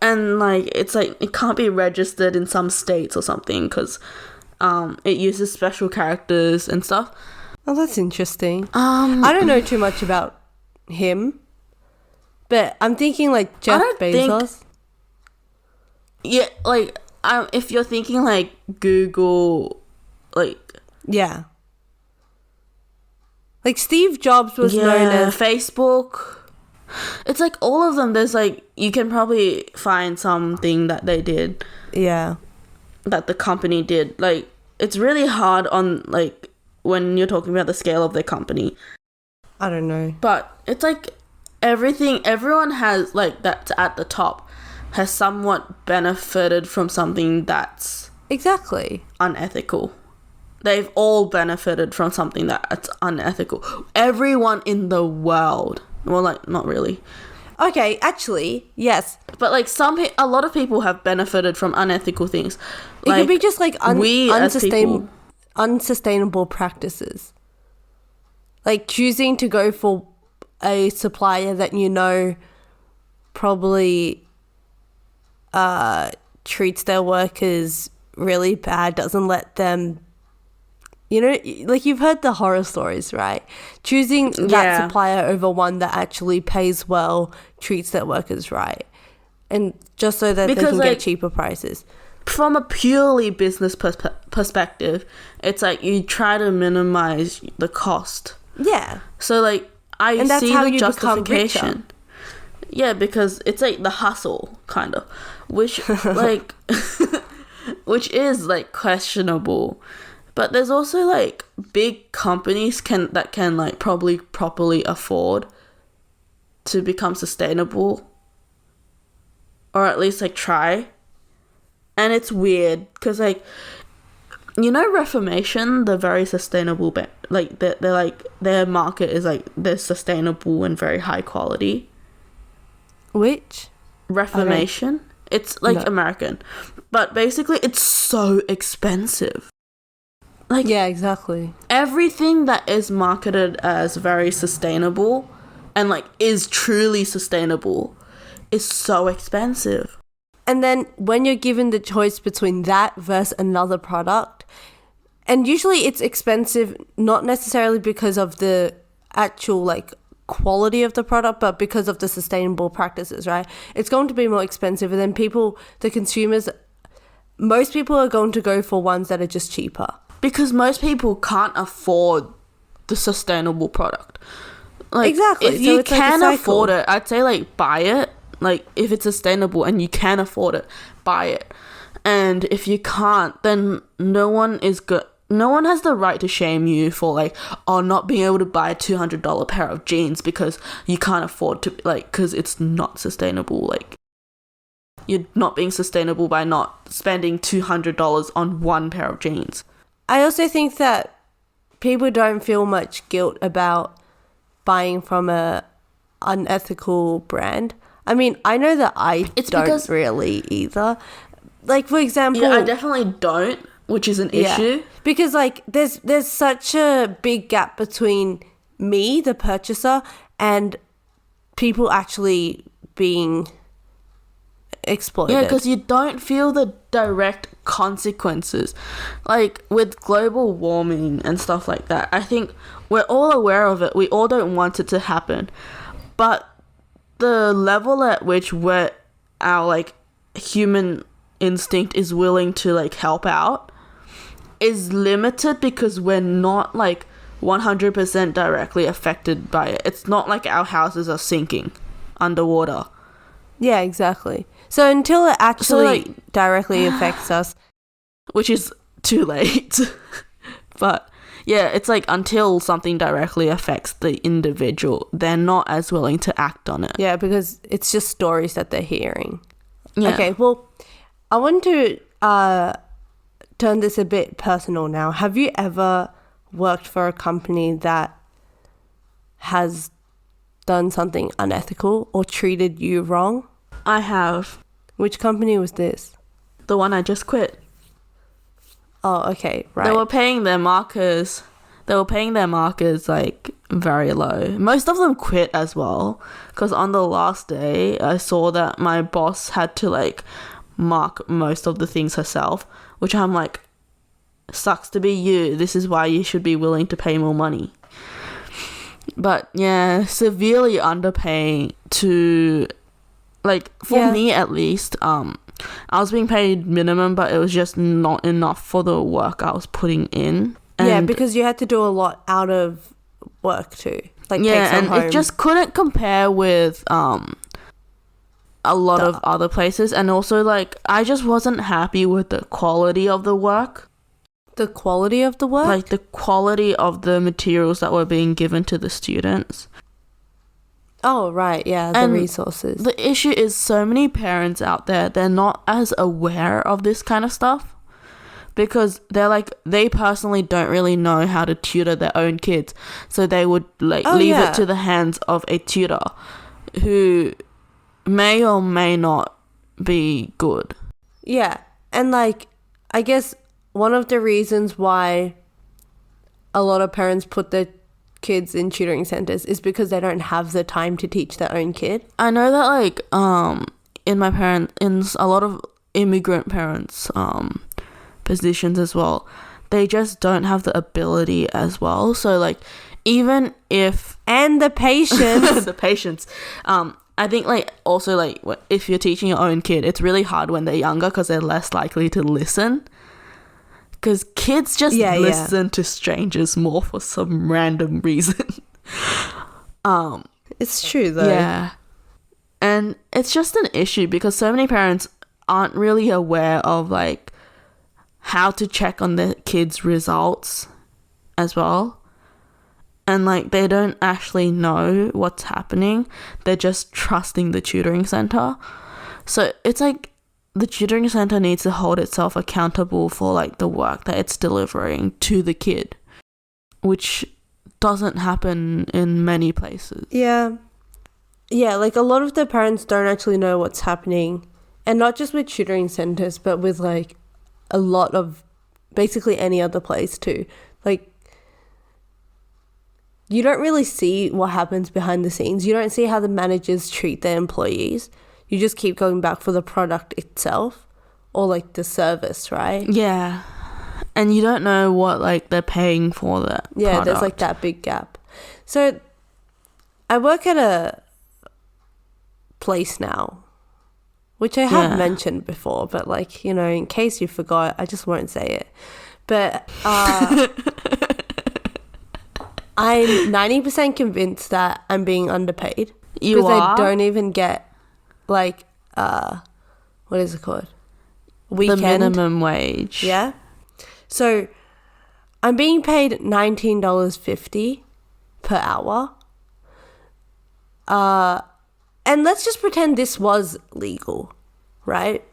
and like it's like it can't be registered in some states or something because it uses special characters and stuff. Oh, that's interesting. I don't know too much about him, but I'm thinking like Jeff Bezos. Yeah, like if you're thinking like Google, like yeah, like Steve Jobs was known as Facebook. It's like all of them. There's like you can probably find something that they did. Yeah, that the company did. Like it's really hard on like when you're talking about the scale of their company. I don't know. But it's like everyone has like that's at the top has somewhat benefited from something that's exactly unethical. They've all benefited from something that's unethical. Everyone in the world. Well, like not really. Okay, actually, yes. But like a lot of people have benefited from unethical things. It could be just like unsustainable practices. Like choosing to go for a supplier that you know probably treats their workers really bad, doesn't let them, you know, like you've heard the horror stories, right? Choosing that supplier over one that actually pays well, treats their workers right, and just so that they can get cheaper prices. From a purely business perspective, it's like you try to minimize the cost. Yeah. So like I and that's see how the you justification. become richer. Yeah, because it's like the hustle kind of, which like which is like questionable. But there's also like big companies that can like probably properly afford to become sustainable, or at least like try. And it's weird because like, you know, Reformation, the very sustainable like they're like their market is like they're sustainable and very high quality. Which Reformation? It's like American, but basically it's so expensive. Like, yeah, exactly. Everything that is marketed as very sustainable and like is truly sustainable is so expensive. And then when you're given the choice between that versus another product, And usually it's expensive, not necessarily because of the actual like quality of the product, but because of the sustainable practices, right? It's going to be more expensive, and then the consumers, most people are going to go for ones that are just cheaper. Because most people can't afford the sustainable product. Like, exactly. If you can afford it, I'd say like buy it. Like if it's sustainable and you can afford it, buy it. And if you can't, then no one has the right to shame you for like, not being able to buy a $200 pair of jeans because you can't afford to, like, because it's not sustainable. Like, you're not being sustainable by not spending $200 on one pair of jeans. I also think that people don't feel much guilt about buying from a unethical brand. I mean, I know that don't really either. Like, for example... Yeah, I definitely don't, which is an issue. Because, like, there's such a big gap between me, the purchaser, and people actually being exploited. Yeah, because you don't feel the direct consequences. Like, with global warming and stuff like that, I think we're all aware of it. We all don't want it to happen. But the level at which our, like, human instinct is willing to, like, help out is limited because we're not, like, 100% directly affected by it. It's not like our houses are sinking underwater. Yeah, exactly. So until it actually directly affects us, which is too late. But yeah, it's like until something directly affects the individual, they're not as willing to act on it. Yeah, because it's just stories that they're hearing. Yeah. Okay, well, I want to turn this a bit personal now. Have you ever worked for a company that has done something unethical or treated you wrong? I have. Which company was this? The one I just quit. Oh, okay, right. They were paying their markers like very low. Most of them quit as well, because on the last day I saw that my boss had to like mark most of the things herself, which I'm like, sucks to be you. This is why you should be willing to pay more money. But yeah, severely underpaying to, like, for me at least, I was being paid minimum, but it was just not enough for the work I was putting in. And because you had to do a lot out of work too. Like, yeah, and home. It just couldn't compare with a lot of other places. And also, like, I just wasn't happy with the quality of the work. The quality of the work? Like, the quality of the materials that were being given to the students. Oh, right, yeah, the resources. The issue is so many parents out there, they're not as aware of this kind of stuff because they personally don't really know how to tutor their own kids. So they would leave it to the hands of a tutor who may or may not be good. Yeah, and like, I guess one of the reasons why a lot of parents put their kids in tutoring centers is because they don't have the time to teach their own kid. I know that like in a lot of immigrant parents positions as well, they just don't have the ability as well. So like, even if and the patience the patience I think like also like if you're teaching your own kid, it's really hard when they're younger because they're less likely to listen. Because kids just listen to strangers more for some random reason. It's true though. Yeah. And it's just an issue because so many parents aren't really aware of like how to check on their kids' results as well. And like they don't actually know what's happening. They're just trusting the tutoring center. So it's like the tutoring center needs to hold itself accountable for like the work that it's delivering to the kid, which doesn't happen in many places. Yeah, like a lot of the parents don't actually know what's happening, and not just with tutoring centers, but with like a lot of basically any other place too. Like, you don't really see what happens behind the scenes. You don't see how the managers treat their employees. You just keep going back for the product itself or like the service, right? Yeah. And you don't know what like they're paying for that product. There's like that big gap. So I work at a place now, which I have mentioned before, but like, you know, in case you forgot, I just won't say it. But I'm 90% convinced that I'm being underpaid. You are? Because I don't even get like what is it called? Weekend. The minimum wage. Yeah. So I'm being paid $19.50 per hour. And let's just pretend this was legal, right?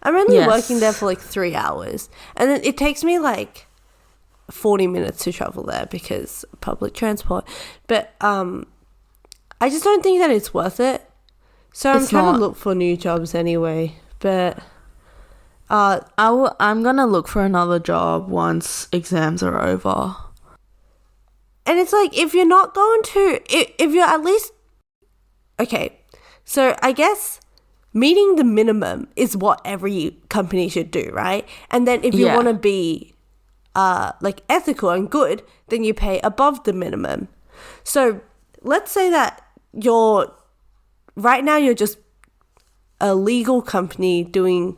I'm only working there for like 3 hours. And then it takes me like 40 minutes to travel there because public transport. But I just don't think that it's worth it. So I'm trying to look for new jobs anyway. But I'm gonna look for another job once exams are over. And it's like, if you're not going to, if you're at least, okay, so I guess meeting the minimum is what every company should do, right? And then if you want to be like ethical and good, then you pay above the minimum. So let's say that right now you're just a legal company doing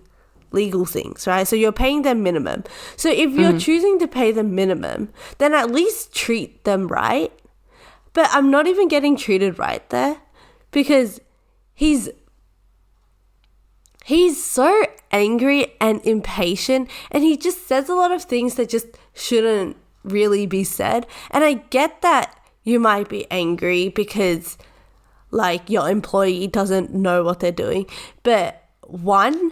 legal things, right? So you're paying them minimum. So if you're choosing to pay them minimum, then at least treat them right. But I'm not even getting treated right there because he's so angry and impatient, and he just says a lot of things that just shouldn't really be said. And I get that you might be angry because like your employee doesn't know what they're doing. But one,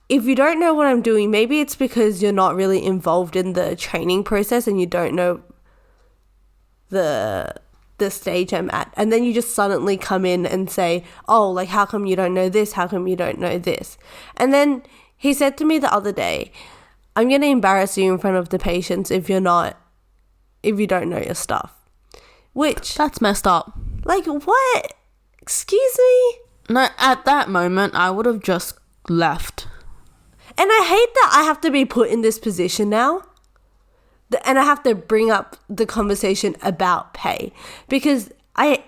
if you don't know what I'm doing, maybe it's because you're not really involved in the training process and you don't know the stage I'm at. And then you just suddenly come in and say, oh, like, how come you don't know this? How come you don't know this? And then he said to me the other day, I'm going to embarrass you in front of the patients if you don't know your stuff. Which... That's messed up. Like, what? Excuse me? No, at that moment, I would have just left. And I hate that I have to be put in this position now. And I have to bring up the conversation about pay. Because I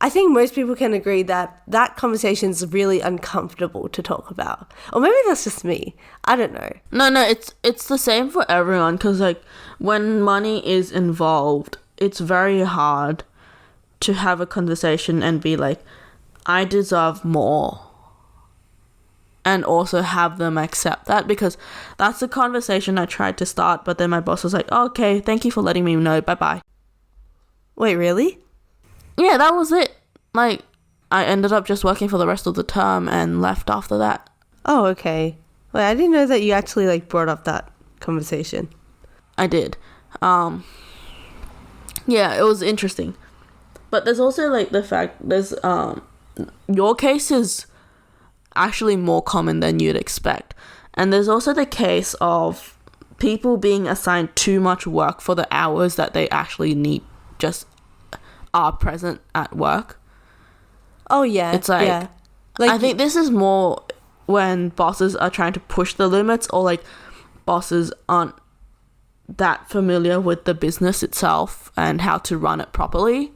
think most people can agree that conversation is really uncomfortable to talk about. Or maybe that's just me. I don't know. No, it's the same for everyone. Because, like, when money is involved, it's very hard to have a conversation and be like, I deserve more. And also have them accept that, because that's the conversation I tried to start, but then my boss was like, oh, okay, thank you for letting me know, bye-bye. Wait, really? Yeah, that was it. Like, I ended up just working for the rest of the term and left after that. Oh, okay. Wait, I didn't know that you actually, like, brought up that conversation. I did. Yeah, it was interesting. But there's also, like, the fact, your case is actually more common than you'd expect. And there's also the case of people being assigned too much work for the hours that they actually need, just are present at work. Oh yeah. It's like, I think this is more when bosses are trying to push the limits, or like bosses aren't that familiar with the business itself and how to run it properly.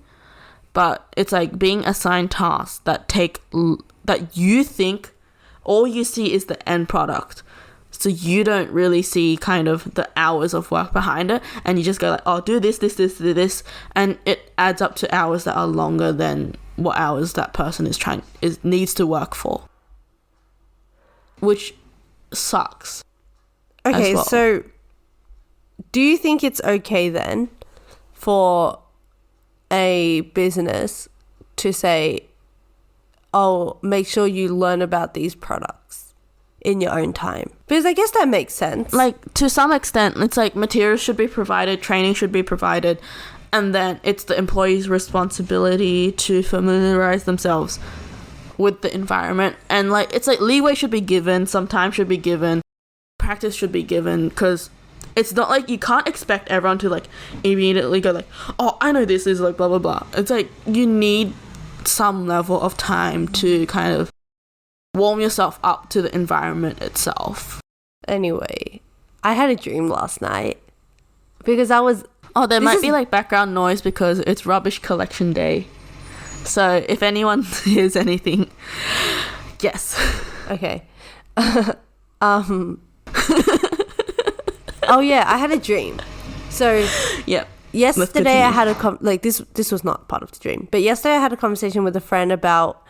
But it's like being assigned tasks that you think all you see is the end product. So you don't really see kind of the hours of work behind it. And you just go like, oh, do this, do this. And it adds up to hours that are longer than what hours that person needs to work for. Which sucks. Okay, well. So do you think it's okay then for a business to say, oh, make sure you learn about these products in your own time? Because I guess that makes sense. Like, to some extent, it's like materials should be provided, training should be provided, and then it's the employee's responsibility to familiarize themselves with the environment. And like, it's like leeway should be given, some time should be given, practice should be given, because it's not like you can't expect everyone to like immediately go like, oh, I know this is like blah blah blah. It's like you need some level of time to kind of warm yourself up to the environment itself. Anyway, I had a dream last night. because I was... Oh, there This might is- be like background noise because it's rubbish collection day. So if anyone hears anything, yes. Okay. Oh yeah, I had a dream. So Yep. yesterday I had a this was not part of the dream, but yesterday I had a conversation with a friend about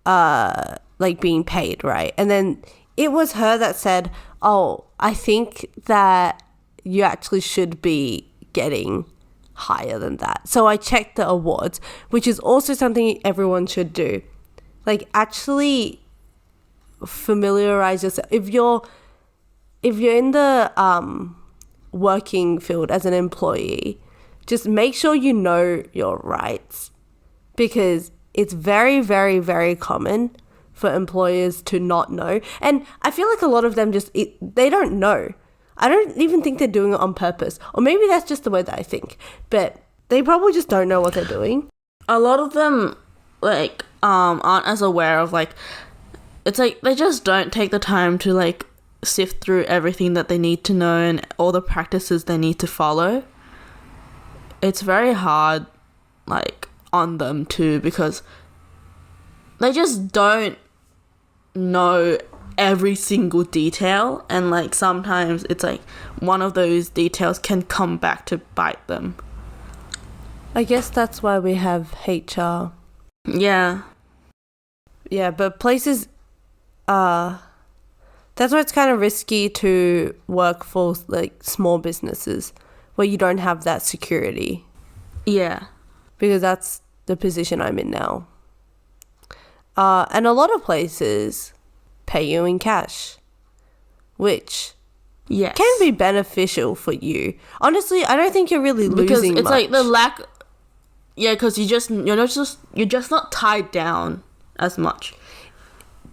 like being paid, right? And then it was her that said, "Oh, I think that you actually should be getting higher than that." So I checked the awards, which is also something everyone should do. Like, actually familiarize yourself. If you're in the working field as an employee, just make sure you know your rights, because it's very, very, very common for employers to not know. And I feel like a lot of them they don't know. I don't even think they're doing it on purpose. Or maybe that's just the way that I think. But they probably just don't know what they're doing. A lot of them, like, aren't as aware of, like, it's like they just don't take the time to, like, sift through everything that they need to know and all the practices they need to follow. It's very hard, like, on them too, because they just don't know every single detail, and like sometimes it's like one of those details can come back to bite them. I guess that's why we have HR. Yeah, but places that's why it's kind of risky to work for like small businesses where you don't have that security, yeah, because that's the position I'm in now. And a lot of places pay you in cash, which yes, can be beneficial for you. Honestly, I don't think you're really because losing it's much. like the lack. Yeah, because you're just not tied down as much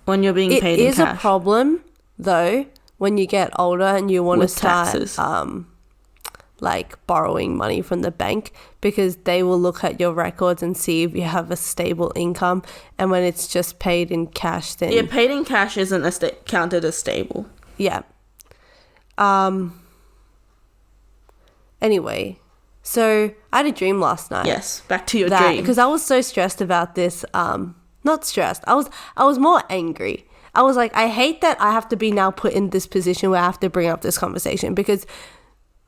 when you're being paid in cash. It is a problem though when you get older and you want to start taxes. Like borrowing money from the bank, because they will look at your records and see if you have a stable income, and when it's just paid in cash, then Yeah, paid in cash isn't counted as stable. yeah. Anyway, so I had a dream last night. Yes, back to your dream. Because I was so stressed about this. Not stressed. I was more angry. I was like, I hate that I have to be now put in this position where I have to bring up this conversation, because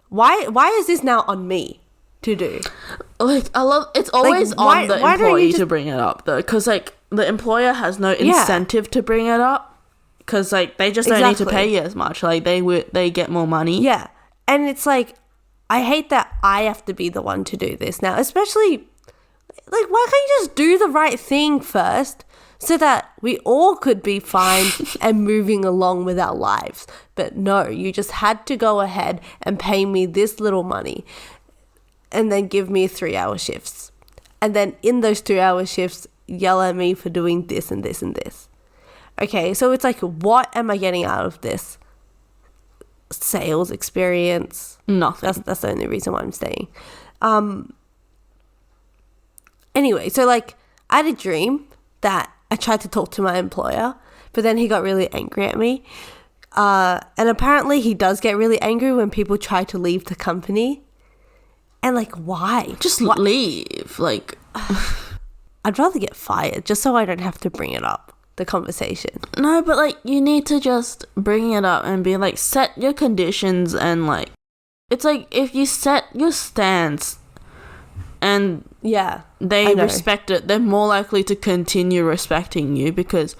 why is this now on me to do? Like, it's always on the employee to bring it up though, because like the employer has no incentive to bring it up, because like they just don't need to pay you as much. Like they get more money. Yeah, and it's like, I hate that I have to be the one to do this now, especially like, why can't you just do the right thing first, so that we all could be fine and moving along with our lives? But no, you just had to go ahead and pay me this little money and then give me 3-hour shifts. And then in those 3-hour shifts, yell at me for doing this and this and this. Okay, so it's like, what am I getting out of this? Sales experience? Nothing. That's the only reason why I'm staying. Anyway, so like, I had a dream that I tried to talk to my employer, but then he got really angry at me. And apparently he does get really angry when people try to leave the company. And like, why? Just leave. Like, I'd rather get fired just so I don't have to bring it up, the conversation. No, but like, you need to just bring it up and be like, set your conditions, and like, it's like, if you set your stance and yeah, they respect it, they're more likely to continue respecting you, because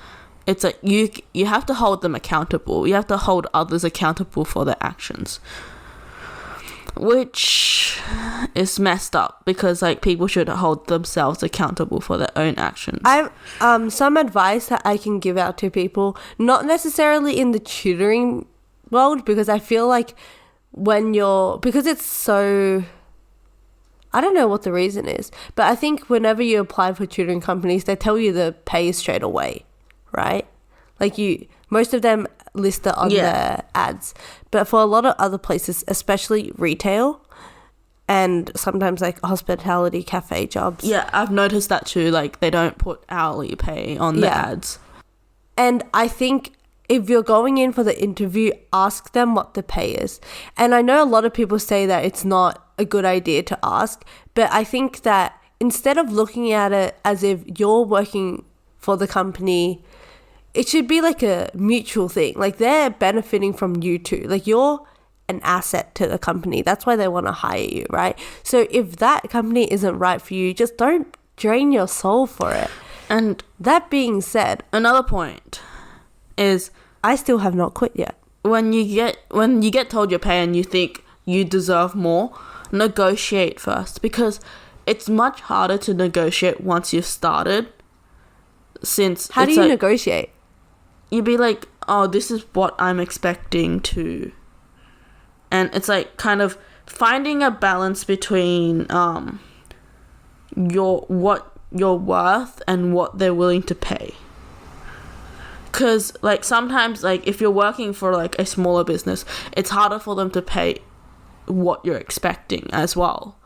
it's like you have to hold them accountable. You have to hold others accountable for their actions, which is messed up, because like, people should hold themselves accountable for their own actions. I some advice that I can give out to people, not necessarily in the tutoring world, because I feel like because it's so, I don't know what the reason is, but I think whenever you apply for tutoring companies, they tell you the pay straight away, right? Like, most of them list it on their ads, but for a lot of other places, especially retail and sometimes like hospitality, cafe jobs. Yeah, I've noticed that too. Like, they don't put hourly pay on the ads. And I think if you're going in for the interview, ask them what the pay is. And I know a lot of people say that it's not a good idea to ask, but I think that instead of looking at it as if you're working for the company, it should be like a mutual thing. Like they're benefiting from you too. Like you're an asset to the company. That's why they want to hire you, right? So if that company isn't right for you, just don't drain your soul for it. And that being said, another point is I still have not quit yet. When you get told your pay and you think you deserve more, negotiate first, because it's much harder to negotiate once you've started. Since how do you negotiate? You'd be like, oh, this is what I'm expecting to, and it's like kind of finding a balance between what you're worth and what they're willing to pay. Because like sometimes, like if you're working for like a smaller business, it's harder for them to pay what you're expecting as well.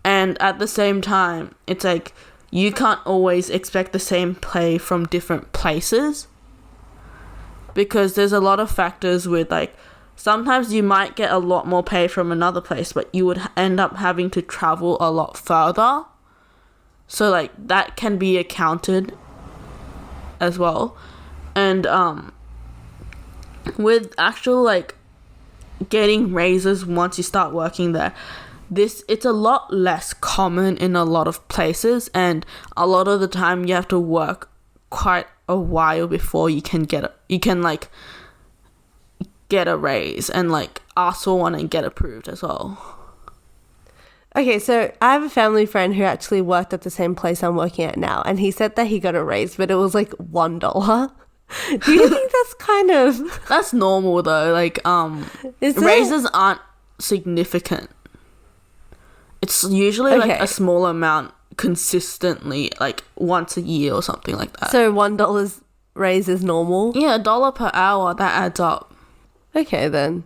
And at the same time, it's like you can't always expect the same pay from different places, because there's a lot of factors with like sometimes you might get a lot more pay from another place, but you would end up having to travel a lot further. So like that can be accounted as well. And with actual like getting raises once you start working there, it's a lot less common in a lot of places, and a lot of the time you have to work quite a while before you can get a raise and like ask for one and get approved as well. Okay, so I have a family friend who actually worked at the same place I'm working at now, and he said that he got a raise, but it was like $1. Do you think that's kind of... That's normal though. Like raises aren't significant. It's usually like a small amount consistently, like once a year or something like that. So $1 raise is normal? Yeah, $1 per hour, that adds up. Okay then.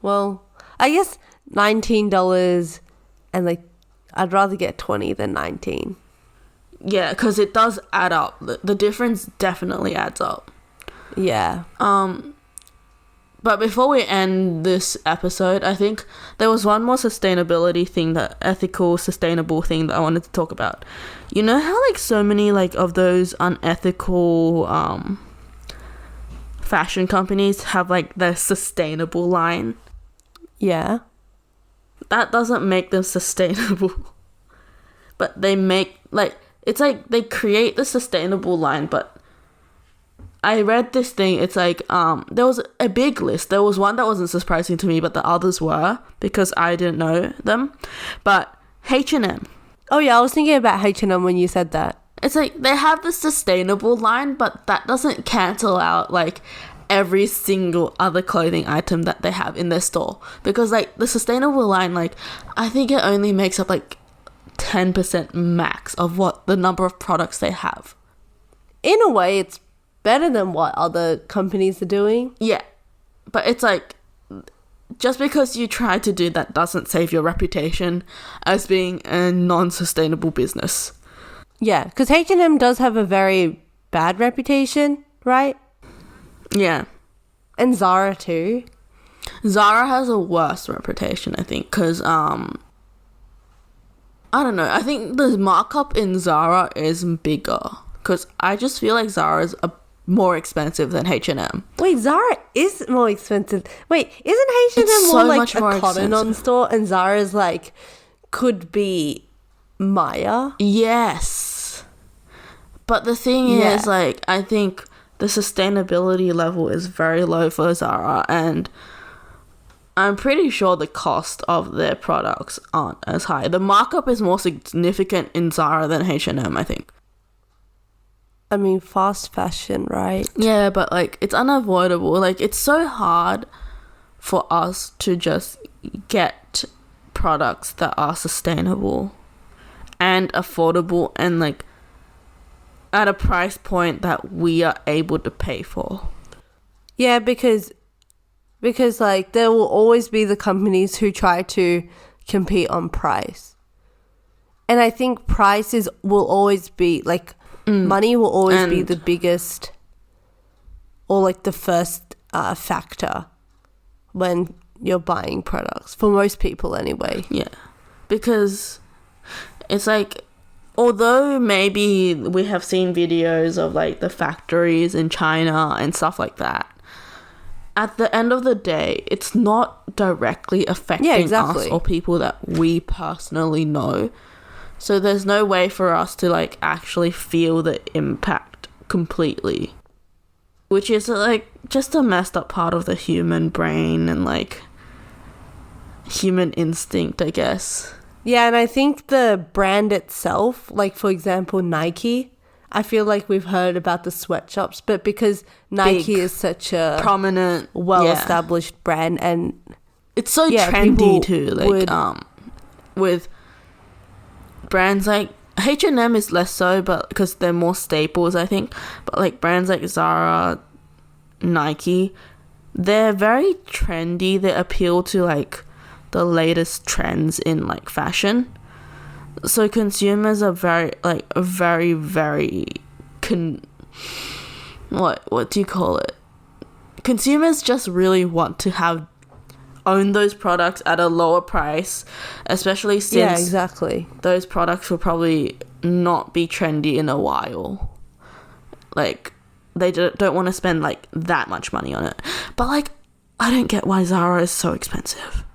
Well, I guess $19 and like I'd rather get 20 than 19. Yeah, because it does add up. The difference definitely adds up. Yeah. But before we end this episode, I think there was one more sustainability thing, sustainable thing that I wanted to talk about. You know how like so many like of those unethical fashion companies have like their sustainable line? Yeah. That doesn't make them sustainable. But they make like, it's like they create the sustainable line, but I read this thing, it's like there was a big list. There was one that wasn't surprising to me, but the others were, because I didn't know them. But H&M. Oh yeah, I was thinking about H&M when you said that. It's like they have the sustainable line, but that doesn't cancel out like every single other clothing item that they have in their store. Because like the sustainable line, like I think it only makes up like 10% max of what the number of products they have. In a way, it's better than what other companies are doing. Yeah, but it's like just because you try to do that doesn't save your reputation as being a non-sustainable business. Yeah, because H&M does have a very bad reputation, right? Yeah. And Zara too. Zara has a worse reputation, I think, because I don't know, I think the markup in Zara is bigger, because I just feel like Zara is more expensive than H&M. Wait, Zara is more expensive. Wait, isn't H&M more like a Cotton On store, and Zara's like could be Maya? Yes. But the thing is, like, I think the sustainability level is very low for Zara, and I'm pretty sure the cost of their products aren't as high. The markup is more significant in Zara than H&M, I think. I mean, fast fashion, right? Yeah, but like it's unavoidable. Like it's so hard for us to just get products that are sustainable and affordable and like at a price point that we are able to pay for. Yeah, because like there will always be the companies who try to compete on price. And I think will always be like money will always be the biggest or like the first factor when you're buying products, for most people anyway. Yeah, because it's like, although maybe we have seen videos of like the factories in China and stuff like that, at the end of the day, it's not directly affecting us or people that we personally know. So there's no way for us to like actually feel the impact completely, which is like just a messed up part of the human brain and like human instinct, I guess. Yeah, and I think the brand itself, like for example Nike, I feel like we've heard about the sweatshops, but because Nike is such a prominent, well-established brand, and it's so trendy too. Like with brands like H&M is less so, but because they're more staples, I think. But like brands like Zara, Nike, they're very trendy. They appeal to like the latest trends in like fashion. So consumers are very what do you call it? Consumers just really want to own those products at a lower price, especially since those products will probably not be trendy in a while. Like they don't want to spend like that much money on it. But like I don't get why Zara is so expensive.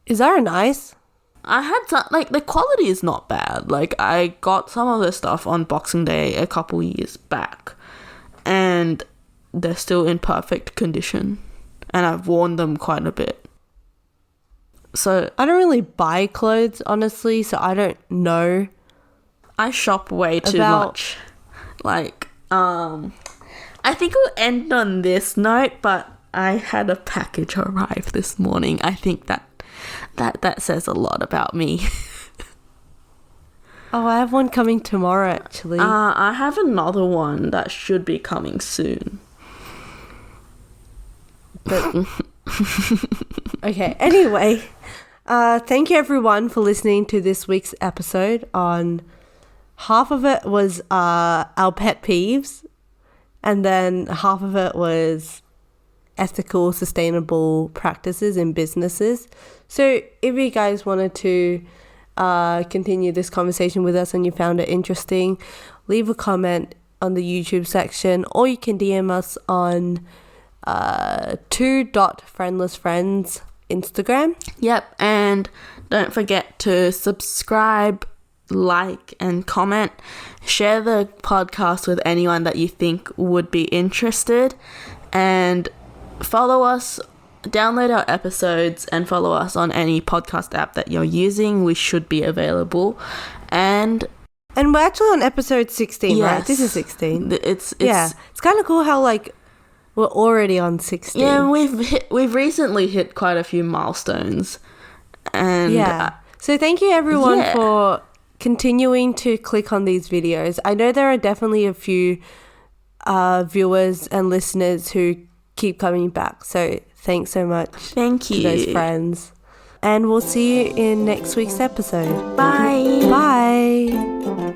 Is Zara nice? I had some, like, the quality is not bad. Like, I got some of the stuff on Boxing Day a couple years back, and they're still in perfect condition, and I've worn them quite a bit. So I don't really buy clothes, honestly, so I don't know. I shop way too much. Like, I think we'll end on this note, but I had a package arrive this morning. I think that says a lot about me. Oh, I have one coming tomorrow, actually. I have another one that should be coming soon. But okay, anyway, thank you everyone for listening to this week's episode. On half of it was our pet peeves, and then half of it was ethical, sustainable practices in businesses. So if you guys wanted to continue this conversation with us and you found it interesting, leave a comment on the YouTube section, or you can DM us on 2.friendlessfriends Instagram. Yep, and don't forget to subscribe, like, and comment. Share the podcast with anyone that you think would be interested, and follow us. Download our episodes and follow us on any podcast app that you're using. We should be available. And we're actually on episode 16, right? This is 16. It's kind of cool how like we're already on 16. Yeah, we've recently hit quite a few milestones. And so thank you everyone for continuing to click on these videos. I know there are definitely a few viewers and listeners who keep coming back. So thanks so much. Thank you. To those friends. And we'll see you in next week's episode. Bye. Bye.